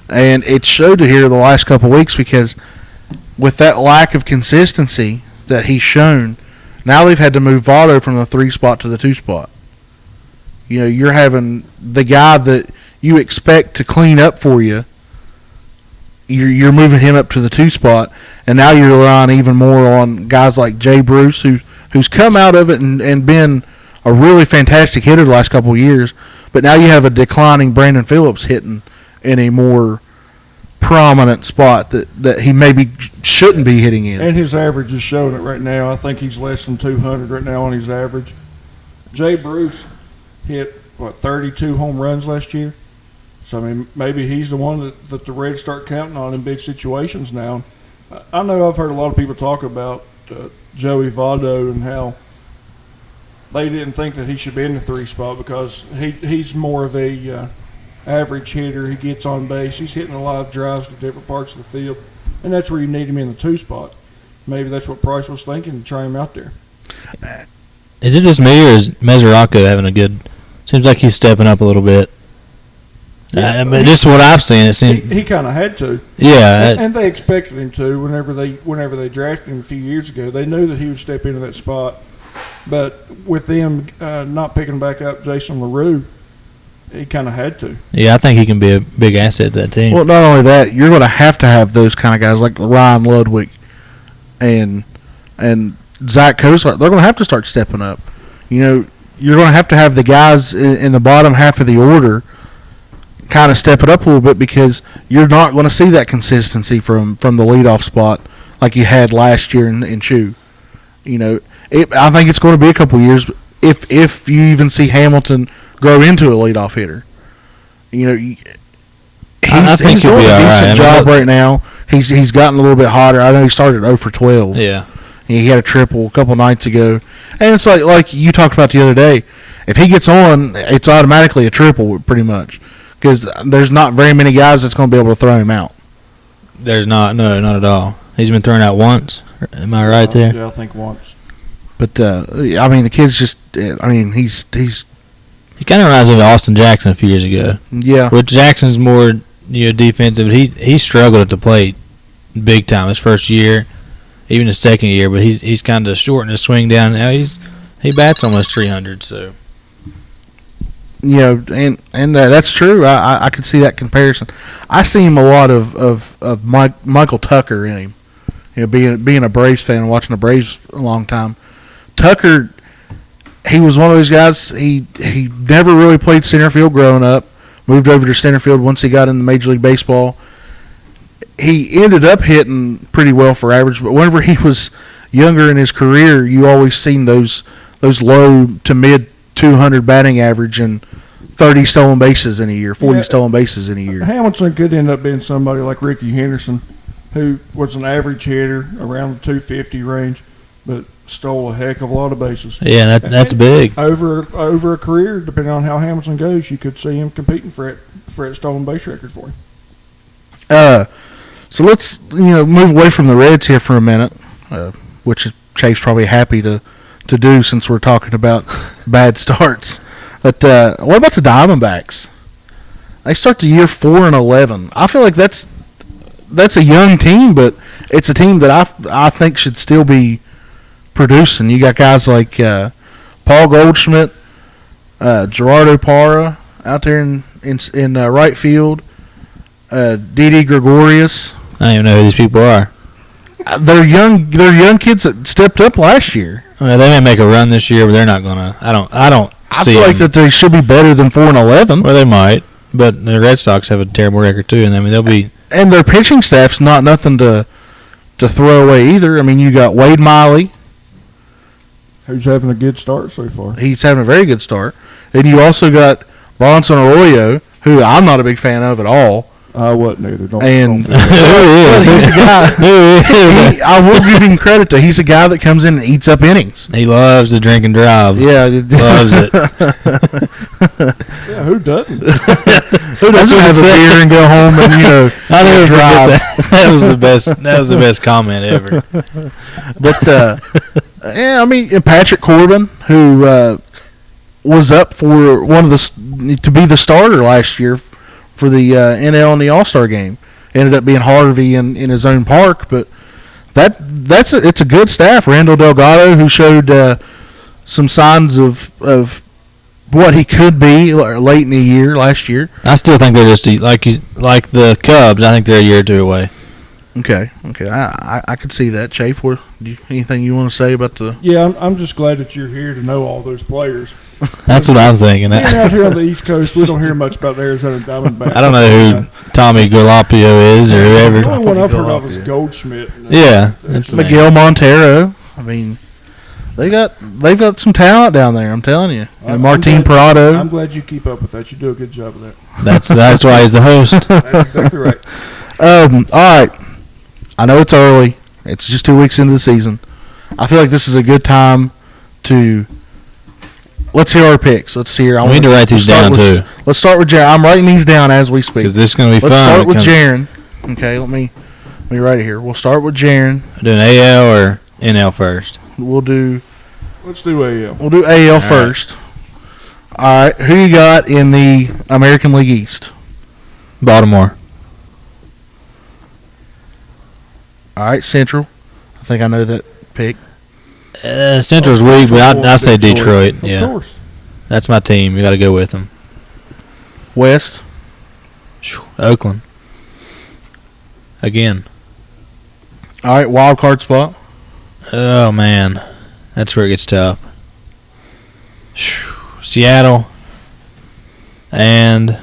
And it showed here the last couple of weeks because with that lack of consistency that he's shown, now they've had to move Votto from the 3 spot to the 2 spot. You know, you're having the guy that you expect to clean up for you, you're moving him up to the 2 spot, and now you're relying even more on guys like Jay Bruce, who's come out of it and been a really fantastic hitter the last couple of years, but now you have a declining Brandon Phillips hitting in a more prominent spot that he maybe shouldn't be hitting in. And his average is showing it right now. I think he's less than 200 right now on his average. Jay Bruce hit, 32 home runs last year? So, I mean, maybe he's the one that the Reds start counting on in big situations now. I know I've heard a lot of people talk about Joey Votto and how they didn't think that he should be in the 3 spot because he's more of a average hitter. He gets on base. He's hitting a lot of drives to different parts of the field, and that's where you need him in the 2 spot. Maybe that's what Price was thinking to try him out there. Is it just me, or is Mesoraco having a good? Seems like he's stepping up a little bit. Yeah, but just what I've seen, it seems he kind of had to. Yeah, and they expected him to. Whenever they drafted him a few years ago, they knew that he would step into that spot. But with them not picking back up Jason LaRue, he kind of had to. Yeah, I think he can be a big asset to that team. Well, not only that, you're going to have those kind of guys like Ryan Ludwig and Zach Kozar. They're going to have to start stepping up. You know, you're going to have the guys in the bottom half of the order kind of step it up a little bit because you're not going to see that consistency from the leadoff spot like you had last year in Chu. You know, I think it's going to be a couple years if you even see Hamilton grow into a leadoff hitter. You know, he's doing a decent job right now. He's gotten a little bit hotter. I know he started 0 for 12. Yeah. He had a triple a couple nights ago. And it's like you talked about the other day. If he gets on, it's automatically a triple pretty much because there's not very many guys that's going to be able to throw him out. There's not. No, not at all. He's been thrown out once. Am I right there? Yeah, I think once. But, I mean, the kid's just – I mean, he's He kind of reminds me of Austin Jackson a few years ago. Yeah. Which Jackson's more defensive. He struggled at the plate big time his first year, even his second year. But he's kind of shortened his swing down. Now he bats almost 300. So. You know, and that's true. I could see that comparison. I see him a lot of Michael Tucker in him. You know, being a Braves fan and watching the Braves a long time. Tucker, he was one of those guys. He never really played center field growing up. Moved over to center field once he got into Major League Baseball. He ended up hitting pretty well for average, but whenever he was younger in his career, you always seen those low to mid 200 batting average and 30 stolen bases in a year, 40 stolen bases in a year. Hamilton could end up being somebody like Ricky Henderson, who was an average hitter around the 250 range, but stole a heck of a lot of bases. Yeah, that's big. Over a career, depending on how Hamilton goes, you could see him competing for that stolen base record for him. So let's move away from the Reds here for a minute, which Chase's probably happy to do since we're talking about bad starts. But what about the Diamondbacks? They start the year 4-11. I feel like that's a young team, but it's a team that I think should still be producing. You got guys like Paul Goldschmidt, Gerardo Parra out there in right field, Didi Gregorius. I don't even know who these people are. They're young kids that stepped up last year. Well, they may make a run this year, but they're not gonna. I feel like that they should be better than 4-11. Well, they might, but the Red Sox have a terrible record too, and I mean they'll be. And their pitching staff's not nothing to throw away either. I mean, you got Wade Miley, who's having a good start so far. He's having a very good start. And you also got Bronson Arroyo, who I'm not a big fan of at all. I wasn't either. Don't he's a guy. I will give him credit to. He's a guy that comes in and eats up innings. He loves to drink and drive. Yeah, loves it. Yeah, who doesn't? Who doesn't have a beer and go home and I never drive? That was the best. That was the best comment ever. But yeah, I mean Patrick Corbin, who was up for to be the starter last year for the NL and the All-Star game. Ended up being Harvey in his own park, but it's a good staff. Randall Delgado, who showed some signs of what he could be late in the year last year. I still think they're just like the Cubs. I think they're a year or two away. Okay. I could see that. Chafe, anything you want to say about the? Yeah, I'm just glad that you're here to know all those players. That's what I'm thinking. Being out here on the East Coast, we don't hear much about the Arizona Diamondbacks. I don't know who Tommy Galapio is or whoever. The only one I've heard of is Goldschmidt. Yeah, it's Miguel Montero. I mean, they've got some talent down there. I'm telling you. Martin Prado. I'm glad you keep up with that. You do a good job of that. That's why he's the host. That's exactly right. All right. I know it's early. It's just 2 weeks into the season. I feel like this is a good time to let's hear our picks. Let's hear. We need to write these down too. Let's start with Jaron. I'm writing these down as we speak. Because this is going to be fun. Let's start with Jaron. Okay, let me write it here. We'll start with Jaron. Doing AL or NL first? Let's do AL. We'll do AL first. All right. Who you got in the American League East? Baltimore. All right, Central. I think I know that pick. Central's weak, but I say Detroit. Yeah, of course. That's my team. You got to go with them. West. Oakland. Again. All right, wild card spot. Oh man, that's where it gets tough. Seattle. And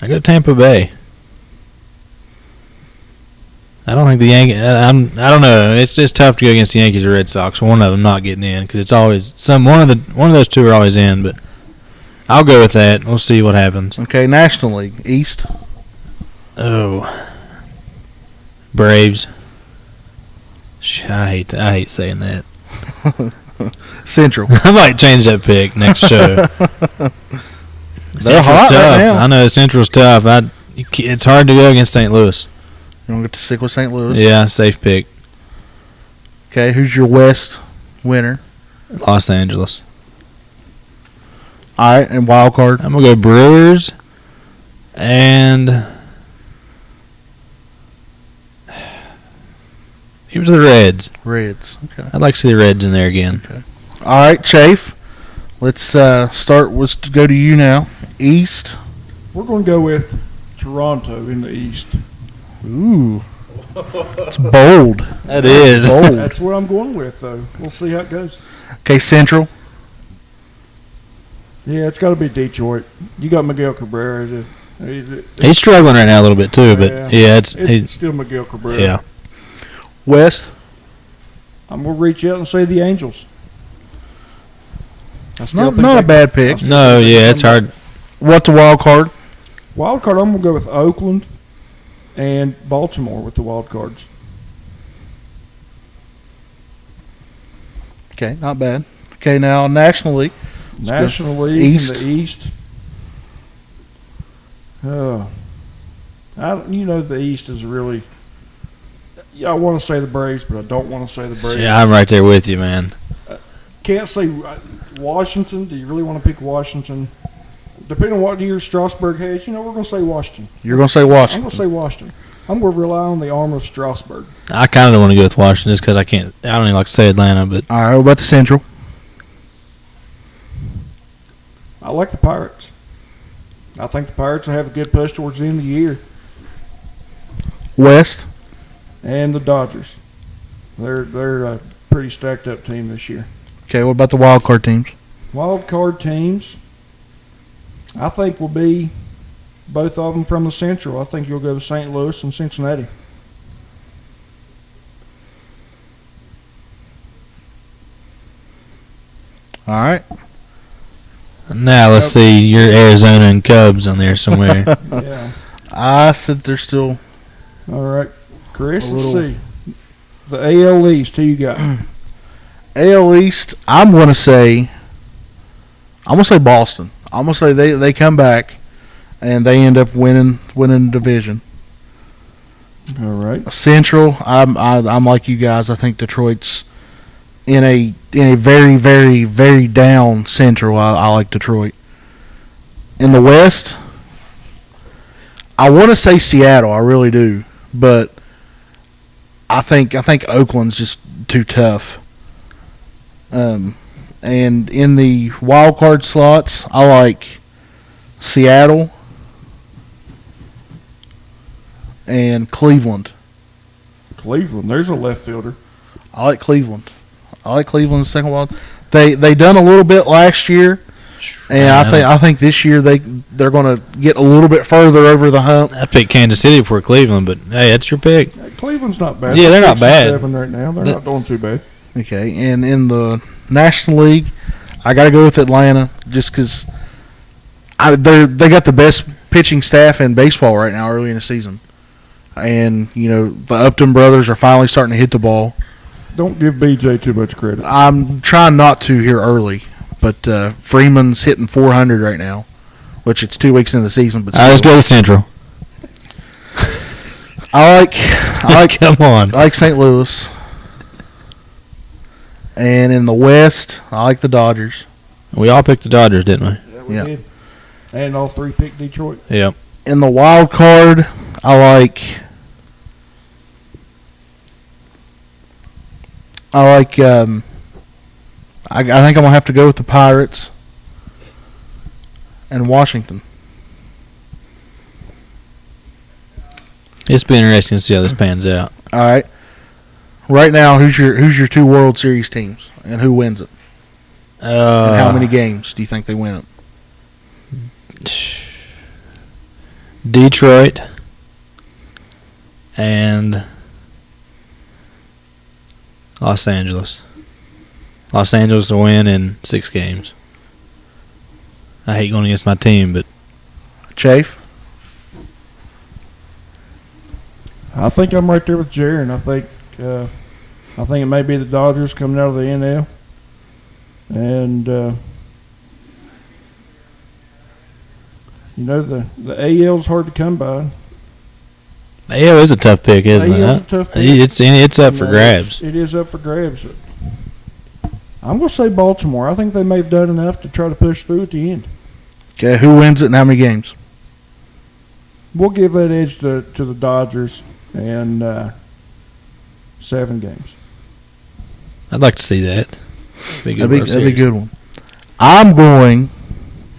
I go Tampa Bay. I don't think the Yankees. I don't know. It's just tough to go against the Yankees or Red Sox. One of them not getting in because it's always one of those two are always in. But I'll go with that. We'll see what happens. Okay, National League East. Oh, Braves. I hate saying that. Central. I might change that pick next show. They're hot tough. right now. I know Central's tough. It's hard to go against St. Louis. You want to get to stick with St. Louis? Yeah, safe pick. Okay, who's your West winner? Los Angeles. All right, and wild card? I'm going to go Brewers and give it to the Reds. Reds. Okay. I'd like to see the Reds in there again. Okay. All right, Chafe. Let's start. Let's go to you now. East. We're going to go with Toronto in the East. Ooh. It's bold. That is. Bold. That's what I'm going with, though. We'll see how it goes. Okay, Central. Yeah, it's got to be Detroit. You got Miguel Cabrera. He's struggling right now a little bit too, but yeah, it's still Miguel Cabrera. Yeah. West. I'm going to reach out and say the Angels. Not a bad pick. No, yeah, it's hard. What's the wild card? Wild card, I'm going to go with Oakland and Baltimore with the wild cards. Okay, not bad. Okay, now National League. National League East. in the East. The East is really. I want to say the Braves, but I don't want to say the Braves. Yeah, I'm right there with you, man. Can't say Washington. Do you really want to pick Washington? Depending on what year Strasburg has, we're going to say Washington. You're going to say Washington. I'm going to say Washington. I'm going to rely on the arm of Strasburg. I kind of don't want to go with Washington just because I don't even like to say Atlanta, but. All right, what about the Central? I like the Pirates. I think the Pirates will have a good push towards the end of the year. West. And the Dodgers. They're a pretty stacked up team this year. Okay, what about the wild card teams? Wild card teams, I think will be both of them from the Central. I think you'll go to St. Louis and Cincinnati. All right. Now let's see your Arizona and Cubs on there somewhere. Yeah. I said they're still. All right, Chris. Let's see. The AL East. Who you got? AL East. I'm gonna say Boston. I'm gonna say they come back, and they end up winning the division. All right. Central. I'm like you guys. I think Detroit's in a very, very, very down Central. I like Detroit. In the West, I want to say Seattle. I really do, but I think Oakland's just too tough. And in the wild card slots, I like Seattle and Cleveland. Cleveland, there's a left fielder. I like Cleveland. The second wild. They done a little bit last year, and I think this year they're going to get a little bit further over the hump. I picked Kansas City before Cleveland, but hey, that's your pick. Cleveland's not bad. Yeah, they're not bad. 7 right now. They're not doing too bad. Okay, and in the National League, I got to go with Atlanta just because they got the best pitching staff in baseball right now early in the season. And, the Upton brothers are finally starting to hit the ball. Don't give BJ too much credit. I'm trying not to here early, but Freeman's hitting 400 right now, which it's 2 weeks into the season. But let's go to Central. I like Come on. I like St. Louis. And in the West, I like the Dodgers. We all picked the Dodgers, didn't we? Yeah, we did. And all 3 picked Detroit. Yep. In the wild card, I like I think I'm gonna have to go with the Pirates and Washington. It's been interesting to see how this pans out. All right. Right now, who's your 2 World Series teams and who wins it? And how many games do you think they win it? Detroit and Los Angeles. Los Angeles will win in 6 games. I hate going against my team, but Chafe? I think I'm right there with Jaron. I think it may be the Dodgers coming out of the NL. And, the AL's hard to come by. AL is a tough pick, isn't it? AL's a tough pick. It's up for grabs. It is up for grabs. I'm going to say Baltimore. I think they may have done enough to try to push through at the end. Okay, who wins it and how many games? We'll give that edge to the Dodgers and 7 games. I'd like to see that. That'd be a good one. I'm going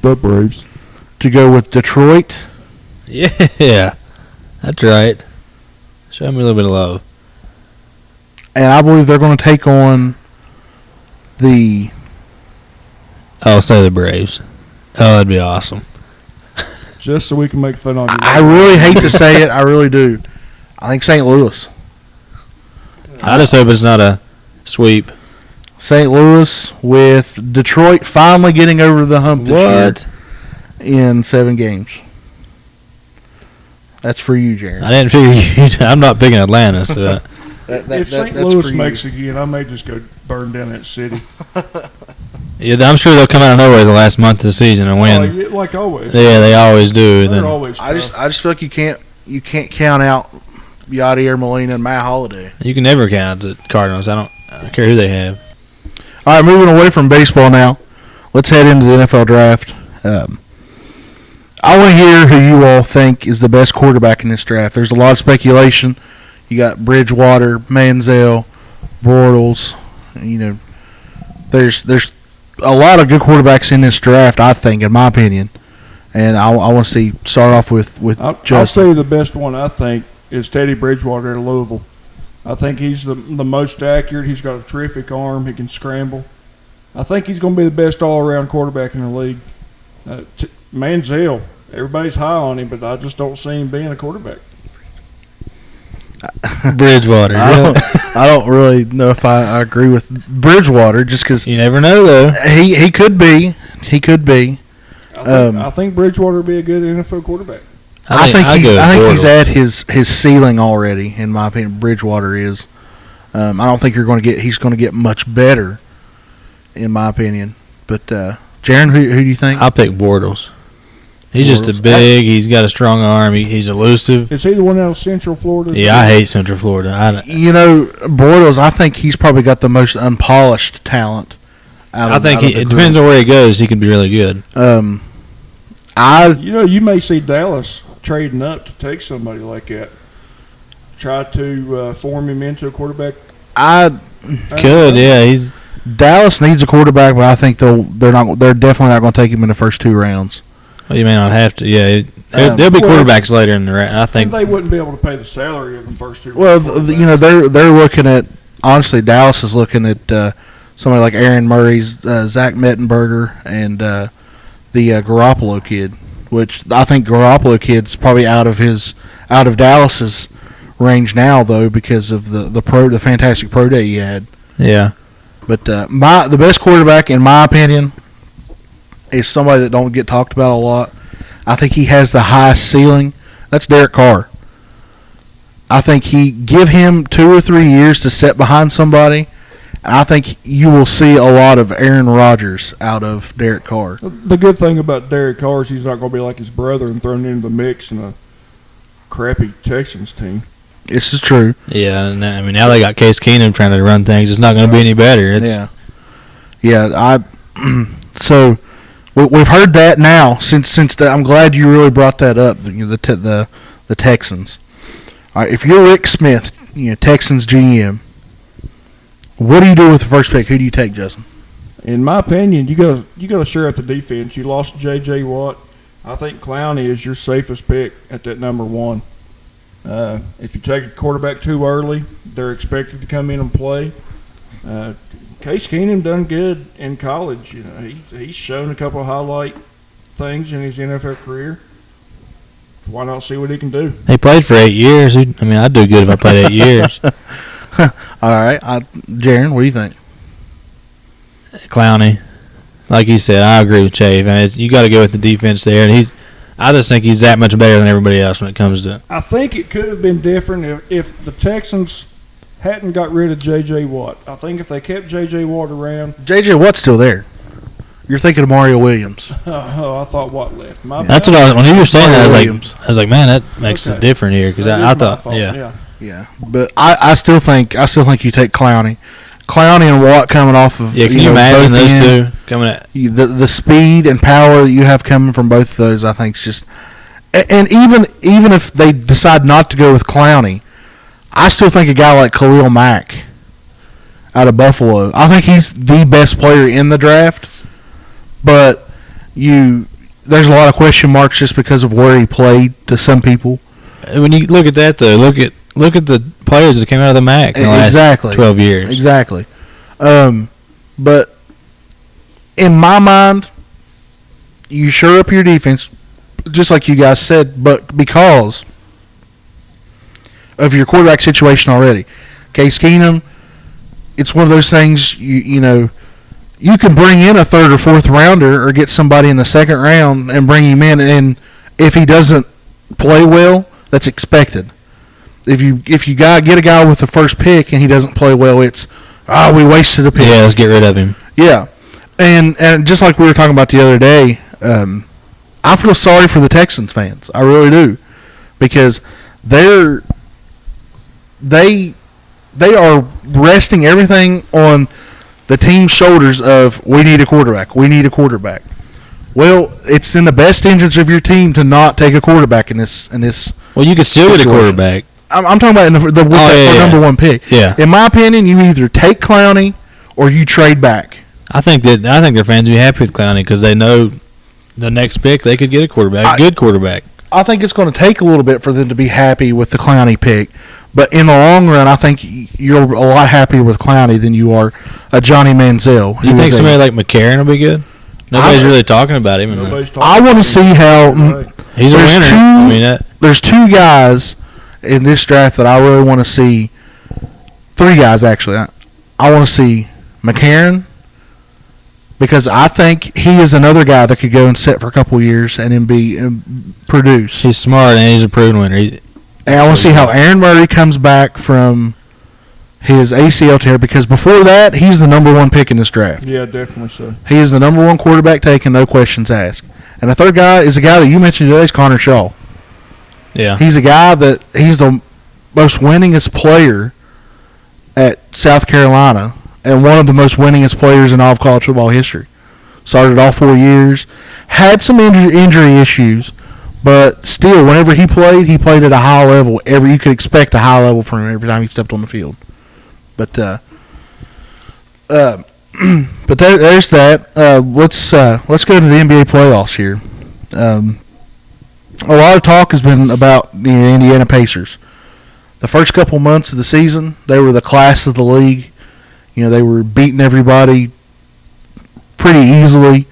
The Braves to go with Detroit. Yeah, that's right. Show me a little bit of love. And I believe they're going to take on the... I'll say the Braves. Oh, that'd be awesome. Just so we can make fun of you. I really hate to say it. I really do. I think St. Louis. I just hope it's not a sweep. St. Louis with Detroit finally getting over the hump this year in 7 games. That's for you, Jaron. I didn't figure you. I'm not picking Atlanta, so. If St. Louis makes again, I may just go burn down that city. Yeah, I'm sure they'll come out of nowhere the last month of the season and win. Like always. Yeah, they always do. They're always tough. I just feel like you can't count out Yadier Molina and Matt Holliday. You can never count the Cardinals. I don't care who they have. All right, moving away from baseball now. Let's head into the NFL draft. I want to hear who you all think is the best quarterback in this draft. There's a lot of speculation. You got Bridgewater, Manziel, Bortles. There's a lot of good quarterbacks in this draft, I think, in my opinion. And I want to start off with Justin. I'll tell you the best one I think is Teddy Bridgewater at Louisville. I think he's the most accurate. He's got a terrific arm. He can scramble. I think he's going to be the best all-around quarterback in the league. Manziel, everybody's high on him, but I just don't see him being a quarterback. Bridgewater. I don't really know if I agree with Bridgewater just because you never know though. He could be. He could be. I think Bridgewater would be a good NFL quarterback. I think he's at his ceiling already. In my opinion, Bridgewater is. I don't think he's going to get much better. In my opinion, but Jaron, who do you think? I'll pick Bortles. He's just a big. He's got a strong arm. He's elusive. Is he the one out of Central Florida? Yeah, I hate Central Florida. Bortles. I think he's probably got the most unpolished talent. It depends on where he goes. He can be really good. You may see Dallas trading up to take somebody like that? Try to form him into a quarterback. Could, yeah. Dallas needs a quarterback, but I think they're definitely not going to take him in the first 2 rounds. Well, you may not have to. Yeah, there'll be quarterbacks later in the round. I think they wouldn't be able to pay the salary of the first 2. Well, they're looking at, honestly, Dallas is looking at somebody like Aaron Murray's, Zach Mettenberger, and the Garoppolo kid, which I think Garoppolo kid's probably out of Dallas's range now, though, because of the fantastic pro day he had. Yeah. But the best quarterback, in my opinion, is somebody that don't get talked about a lot. I think he has the highest ceiling. That's Derek Carr. I think give him 2 or 3 years to sit behind somebody, and I think you will see a lot of Aaron Rodgers out of Derek Carr. The good thing about Derek Carr is he's not going to be like his brother and thrown into the mix in a crappy Texans team. This is true. Yeah, and I mean, now they got Case Keenum trying to run things. It's not going to be any better. So we've heard that now. I'm glad you really brought that up. The Texans. All right, if you're Rick Smith, Texans GM, what do you do with the first pick? Who do you take, Justin? In my opinion, you got to shore up the defense. You lost J.J. Watt. I think Clowney is your safest pick at that number 1. If you take a quarterback too early, they're expected to come in and play. Case Keenum done good in college. He's shown a couple of highlight things in his NFL career. Why not see what he can do? He played for 8 years. I'd do good if I played 8 years. All right, Jaron, what do you think? Clowney, like you said, I agree with Chave. I mean, you got to go with the defense there, and I just think he's that much better than everybody else when it comes to. I think it could have been different if the Texans hadn't got rid of J.J. Watt. I think if they kept J.J. Watt around. J.J. Watt's still there. You're thinking of Mario Williams. I thought Watt left. That's what when you were saying that, I was like, man, that makes it different here because I thought, yeah. But I still think you take Clowney. Clowney and Watt coming off of can you imagine those two coming at the speed and power that you have coming from both of those? I think is just, and even if they decide not to go with Clowney, I still think a guy like Khalil Mack out of Buffalo, I think he's the best player in the draft. But there's a lot of question marks just because of where he played to some people. When you look at that, though, look at the players that came out of the MAC in the last 12 years. Exactly. But in my mind, you shore up your defense, just like you guys said, but because of your quarterback situation already. Case Keenum, it's one of those things, you can bring in a 3rd or 4th rounder or get somebody in the 2nd round and bring him in, and if he doesn't play well, that's expected. If you get a guy with the first pick and he doesn't play well, it's we wasted a pick. Yeah, let's get rid of him. Yeah, and just like we were talking about the other day, I feel sorry for the Texans fans. I really do, because they are resting everything on the team's shoulders of we need a quarterback. Well, it's in the best interest of your team to not take a quarterback in this. Well, you could still get a quarterback. I'm talking about in the number 1 pick. Yeah. In my opinion, you either take Clowney or you trade back. I think their fans will be happy with Clowney because they know the next pick they could get a quarterback, good quarterback. I think it's going to take a little bit for them to be happy with the Clowney pick, but in the long run, I think you're a lot happier with Clowney than you are a Johnny Manziel. You think somebody like McCarron will be good? Nobody's really talking about him. I want to see how he's a winner. There's 2 guys in this draft that I really want to see. 3 guys, actually. I want to see McCarron, because I think he is another guy that could go and sit for a couple of years and then produce. He's smart and he's a proven winner. And I want to see how Aaron Murray comes back from his ACL tear, because before that, he's the number 1 pick in this draft. Yeah, definitely so. He is the number 1 quarterback taken, no questions asked. And the 3rd guy is a guy that you mentioned today, is Connor Shaw. Yeah. He's a guy that he's the most winningest player at South Carolina and one of the most winningest players in all of college football history. Started all 4 years, had some injury issues, But still, whenever he played at a high level. You could expect a high level from him every time he stepped on the field. But but there's that. Let's go to the NBA playoffs here. A lot of talk has been about the Indiana Pacers. The first couple months of the season, they were the class of the league. They were beating everybody pretty easily.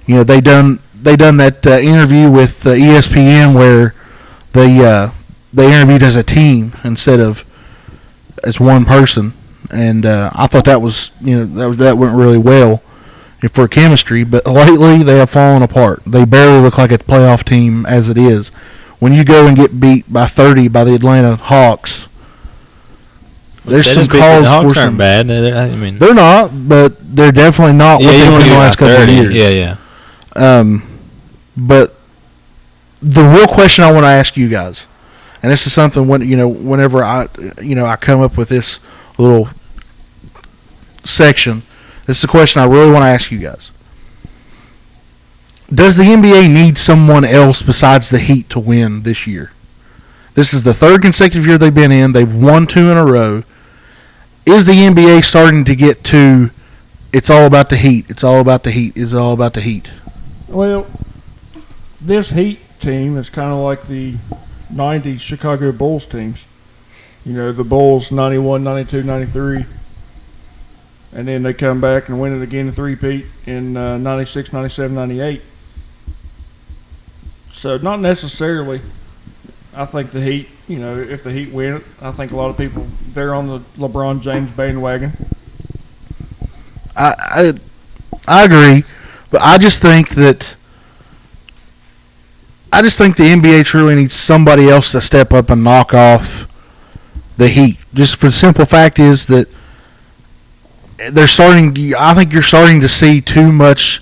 They done that interview with ESPN where they interviewed as a team instead of as one person, and I thought that went really well for chemistry. But lately they have fallen apart. They barely look like a playoff team as it is. When you go and get beat by 30 by the Atlanta Hawks, there's some calls for some. Bad. I mean, they're not, but they're definitely not what they've been the last couple of years. Yeah. But the real question I want to ask you guys, and this is something whenever I come up with this little section, this is a question I really want to ask you guys. Does the NBA need someone else besides the Heat to win this year? This is the third consecutive year they've been in. They've won 2 in a row. Is the NBA starting to get to, it's all about the Heat, it's all about the Heat, it's all about the Heat? Well, this Heat team is kind of like the 90s Chicago Bulls teams. The Bulls 91, 92, 93. And then they come back and win it again, a three-peat in 96, 97, 98. So not necessarily. I think the Heat, if the Heat win it, I think a lot of people, they're on the LeBron James bandwagon. I agree, but I just think the NBA truly needs somebody else to step up and knock off the Heat. Just for the simple fact is that I think you're starting to see too much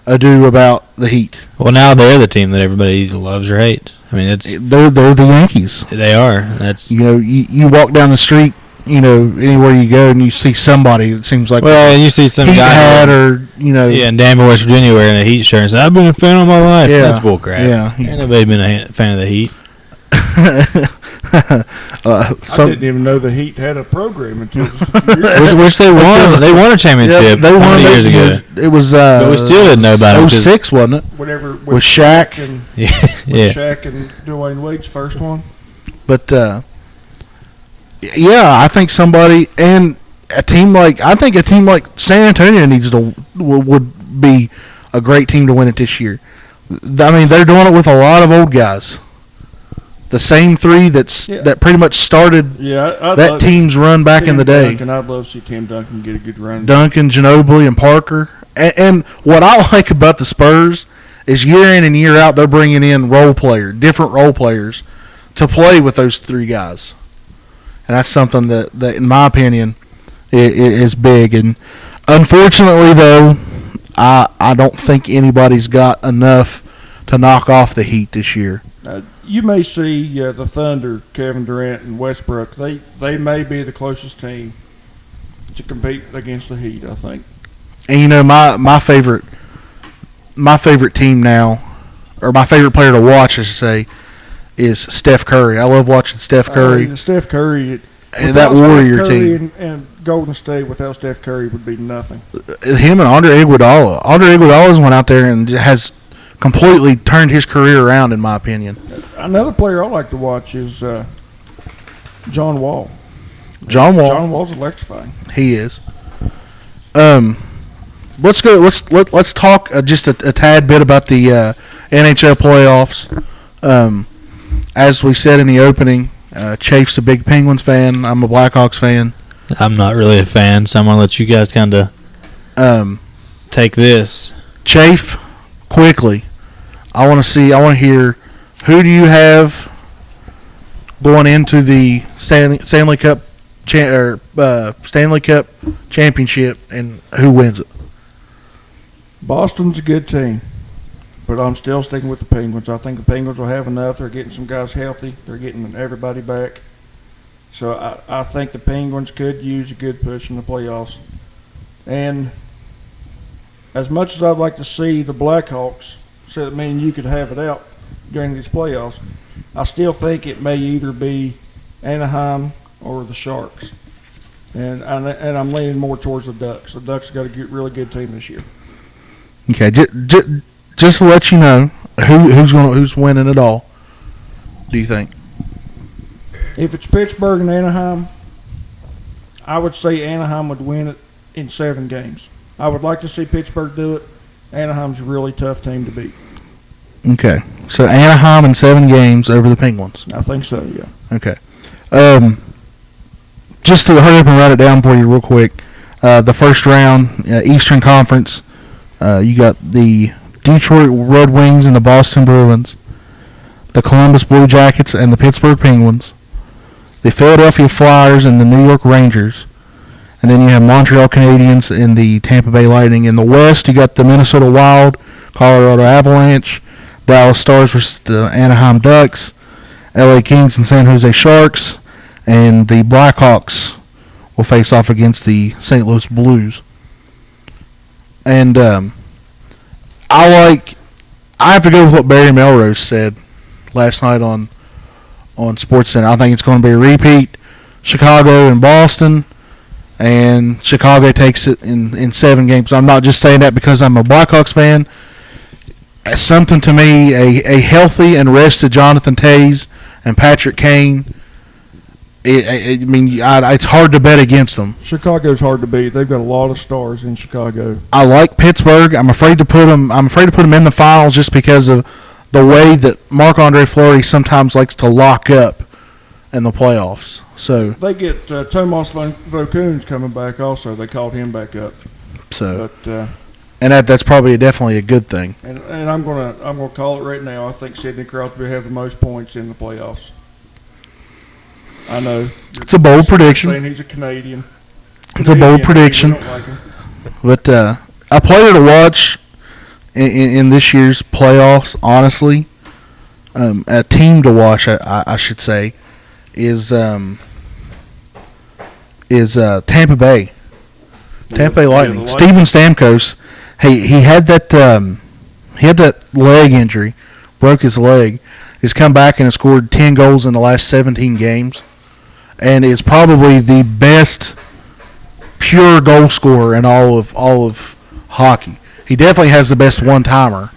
ado about the Heat. Well, now they're the team that everybody either loves or hates. I mean, they're the Yankees. They are. That's you walk down the street, anywhere you go, and you see somebody. It seems like you see some Heat guy hat in Danville, West Virginia, wearing a Heat shirt and say, "I've been a fan all my life." Yeah, that's bullcrap. Yeah, ain't nobody been a fan of the Heat. I didn't even know the Heat had a program until which they won. They won a championship. They won years ago. It was. But we still didn't know about it. 06, wasn't it? Whatever with Shaq and Shaq and Dwayne Wade's first one. But I think somebody and a team like San Antonio would be a great team to win it this year. I mean, they're doing it with a lot of old guys. The same 3 that pretty much started that team's run back in the day. I'd love to see Tim Duncan get a good run. Duncan, Ginobili, and Parker. And what I like about the Spurs is year in and year out they're bringing in different role players to play with those 3 guys. And that's something that in my opinion, is big. And unfortunately, though, I don't think anybody's got enough to knock off the Heat this year. You may see the Thunder, Kevin Durant and Westbrook. They may be the closest team to compete against the Heat, I think. And my favorite team now, or my favorite player to watch, I should say, is Steph Curry. I love watching Steph Curry. Steph Curry and that Warrior team. And Golden State without Steph Curry would be nothing. Him and Andre Iguodala. Andre Iguodala's went out there and has completely turned his career around, in my opinion. Another player I like to watch is John Wall. John Wall's electrifying. He is. Let's go. Let's talk just a tad bit about the NHL playoffs. As we said in the opening, Chafe's a big Penguins fan. I'm a Blackhawks fan. I'm not really a fan, so I'm gonna let you guys kind of take this. Chafe, quickly. I want to hear, who do you have going into the Stanley Cup championship, and who wins it? Boston's a good team, but I'm still sticking with the Penguins. I think the Penguins will have enough. They're getting some guys healthy. They're getting everybody back. So I think the Penguins could use a good push in the playoffs. And as much as I'd like to see the Blackhawks, so that means you could have it out, during these playoffs. I still think it may either be Anaheim or the Sharks, and I'm leaning more towards the Ducks. The Ducks got a really good team this year. Okay, just to let you know, who's winning it all? Do you think? If it's Pittsburgh and Anaheim, I would say Anaheim would win it in 7 games. I would like to see Pittsburgh do it. Anaheim's a really tough team to beat. Okay, so Anaheim in 7 games over the Penguins. I think so, yeah. Okay. Just to hurry up and write it down for you real quick. The first round, Eastern Conference, you got the Detroit Red Wings and the Boston Bruins, the Columbus Blue Jackets and the Pittsburgh Penguins, the Philadelphia Flyers and the New York Rangers, and then you have Montreal Canadiens and the Tampa Bay Lightning. In the West, you got the Minnesota Wild, Colorado Avalanche, Dallas Stars versus the Anaheim Ducks, LA Kings and San Jose Sharks, and the Blackhawks will face off against the St. Louis Blues. And I have to go with what Barry Melrose said last night on SportsCenter. I think it's going to be a repeat, Chicago and Boston, and Chicago takes it in 7 games. I'm not just saying that because I'm a Blackhawks fan. Something to me, a healthy and rested Jonathan Toews and Patrick Kane. It's hard to bet against them. Chicago's hard to beat. They've got a lot of stars in Chicago. I like Pittsburgh. I'm afraid to put them in the finals just because of the way that Marc-Andre Fleury sometimes likes to lock up in the playoffs. So they get Tomas Vokun's coming back also. They called him back up. So, but, and that's probably definitely a good thing. And I'm gonna call it right now. I think Sidney Crosby will have the most points in the playoffs. I know it's a bold prediction. Saying he's a Canadian. It's a bold prediction. Like but a player to watch in this year's playoffs, honestly, a team to watch, I should say, is Tampa Bay. Tampa Bay Lightning. Steven Stamkos. He had that leg injury, broke his leg. He's come back and has scored 10 goals in the last 17 games, and is probably the best pure goal scorer in all of hockey. He definitely has the best one-timer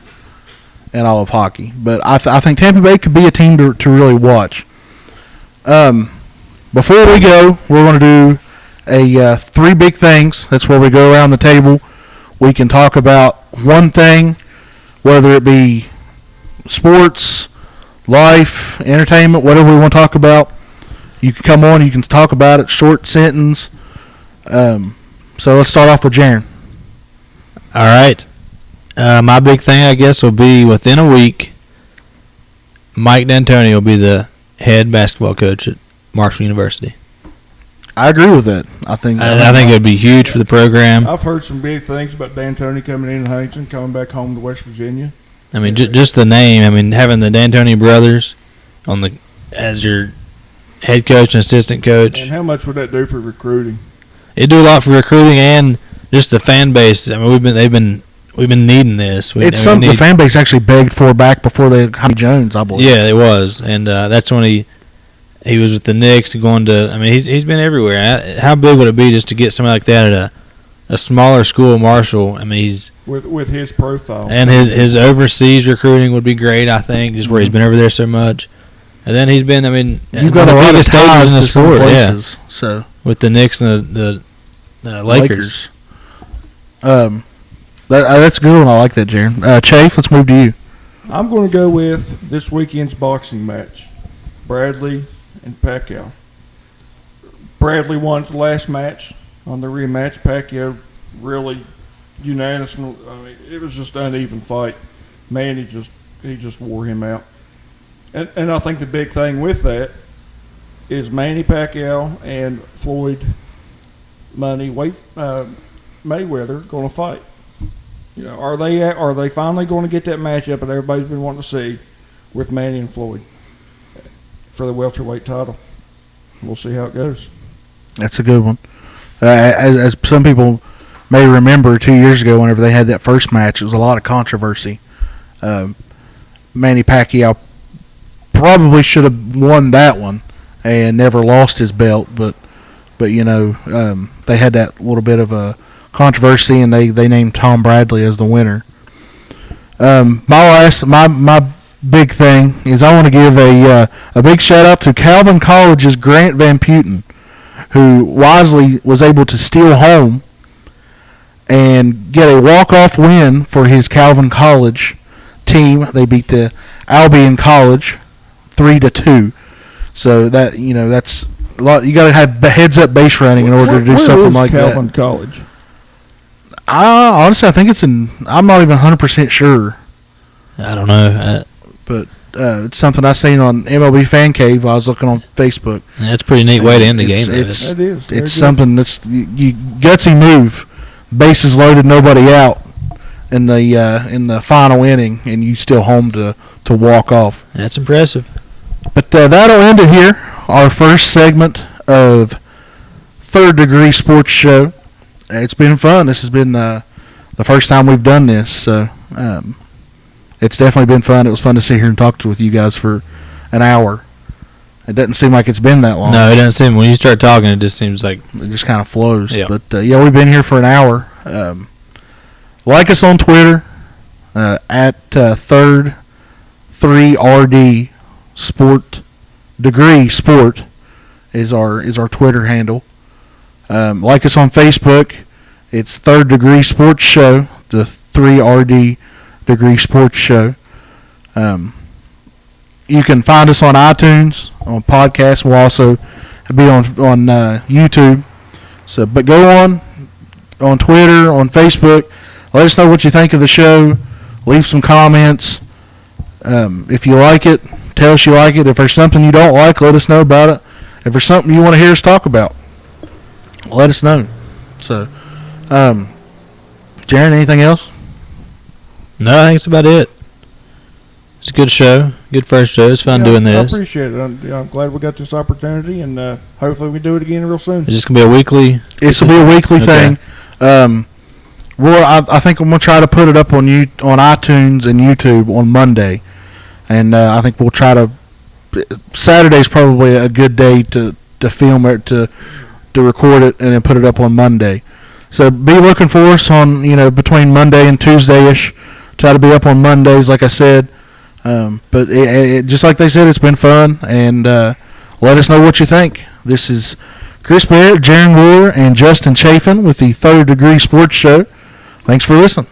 in all of hockey. But I think Tampa Bay could be a team to really watch. Before we go, we're going to do 3 big things. That's where we go around the table. We can talk about one thing, whether it be sports, life, entertainment, whatever we want to talk about. You can come on, you can talk about it, short sentence. So let's start off with Jaron. All right. My big thing, I guess, will be within a week, Mike D'Antoni will be the head basketball coach at Marshall University. I agree with that. I think it would be huge for the program. I've heard some big things about D'Antoni coming in Huntington, coming back home to West Virginia. I mean, just the name. I mean, having the D'Antoni brothers as your head coach and assistant coach. And how much would that do for recruiting? It'd do a lot for recruiting and just the fan base. I mean, we've been needing this. It's something the fan base actually begged for back before they hired Jones, I believe. Yeah, it was, and that's when he was with the Knicks going to. I mean, he's been everywhere. How big would it be just to get somebody like that at a smaller school, Marshall? I mean, he's with his profile and his overseas recruiting would be great. I think just where he's been over there so much, and then he's been. I mean, you've got a lot of ties in the sport, places, yeah. So with the Knicks and the Lakers. That's a good one. I like that, Jaron. Chafe, let's move to you. I'm going to go with this weekend's boxing match, Bradley and Pacquiao. Bradley won the last match. On the rematch, Pacquiao really unanimous. I mean, it was just an uneven fight. Man, he just wore him out. And I think the big thing with that is Manny Pacquiao and Floyd Mayweather going to fight. You know, are they finally going to get that matchup that everybody's been wanting to see with Manny and Floyd for the welterweight title? We'll see how it goes. That's a good one. As some people may remember, 2 years ago, whenever they had that first match, it was a lot of controversy. Manny Pacquiao probably should have won that one and never lost his belt, but they had that little bit of a controversy, and they named Tom Bradley as the winner. My big thing is I want to give a big shout out to Calvin College's Grant Van Putten, who wisely was able to steal home and get a walk-off win for his Calvin College team. They beat the Albion College 3-2. So that's a lot. You got to have heads-up base running in order to do something like Calvin that. College? Honestly, I think it's in. I'm not even 100% sure. I don't know. But it's something I seen on MLB Fan Cave while I was looking on Facebook. That's a pretty neat way to end the game. It's something that's you gutsy move. Bases loaded, nobody out in the final inning, and you still home to walk off. That's impressive. But that'll end it here. Our first segment of Third Degree Sports Show. It's been fun. This has been the first time we've done this, so it's definitely been fun. It was fun to sit here and talk with you guys for an hour. It doesn't seem like it's been that long. No, it doesn't seem. When you start talking, it just seems like it just kind of flows. Yeah. But we've been here for an hour. Like us on Twitter at third 3RD Sport Degree Sport is our Twitter handle. Like us on Facebook. It's Third Degree Sports Show, the 3RD Degree Sports Show. You can find us on iTunes, on podcasts. We'll also be on YouTube. So, but go on Twitter, on Facebook. Let us know what you think of the show. Leave some comments. If you like it, tell us you like it. If there's something you don't like, let us know about it. If there's something you want to hear us talk about, let us know. So, Jaron, anything else? No, I think that's about it. It's a good show. Good first show. It's fun doing this. I appreciate it. I'm glad we got this opportunity, and hopefully we do it again real soon. It's just going to be a weekly? This will be a weekly thing. I think I'm going to try to put it up on iTunes and YouTube on Monday. And I think we'll try to – Saturday's probably a good day to film it, to record it, and then put it up on Monday. So be looking for us on, between Monday and Tuesday-ish. Try to be up on Mondays, like I said. But just like they said, it's been fun, and let us know what you think. This is Chris Barrett, Jaron Wheeler, and Justin Chafin with the Third Degree Sports Show. Thanks for listening.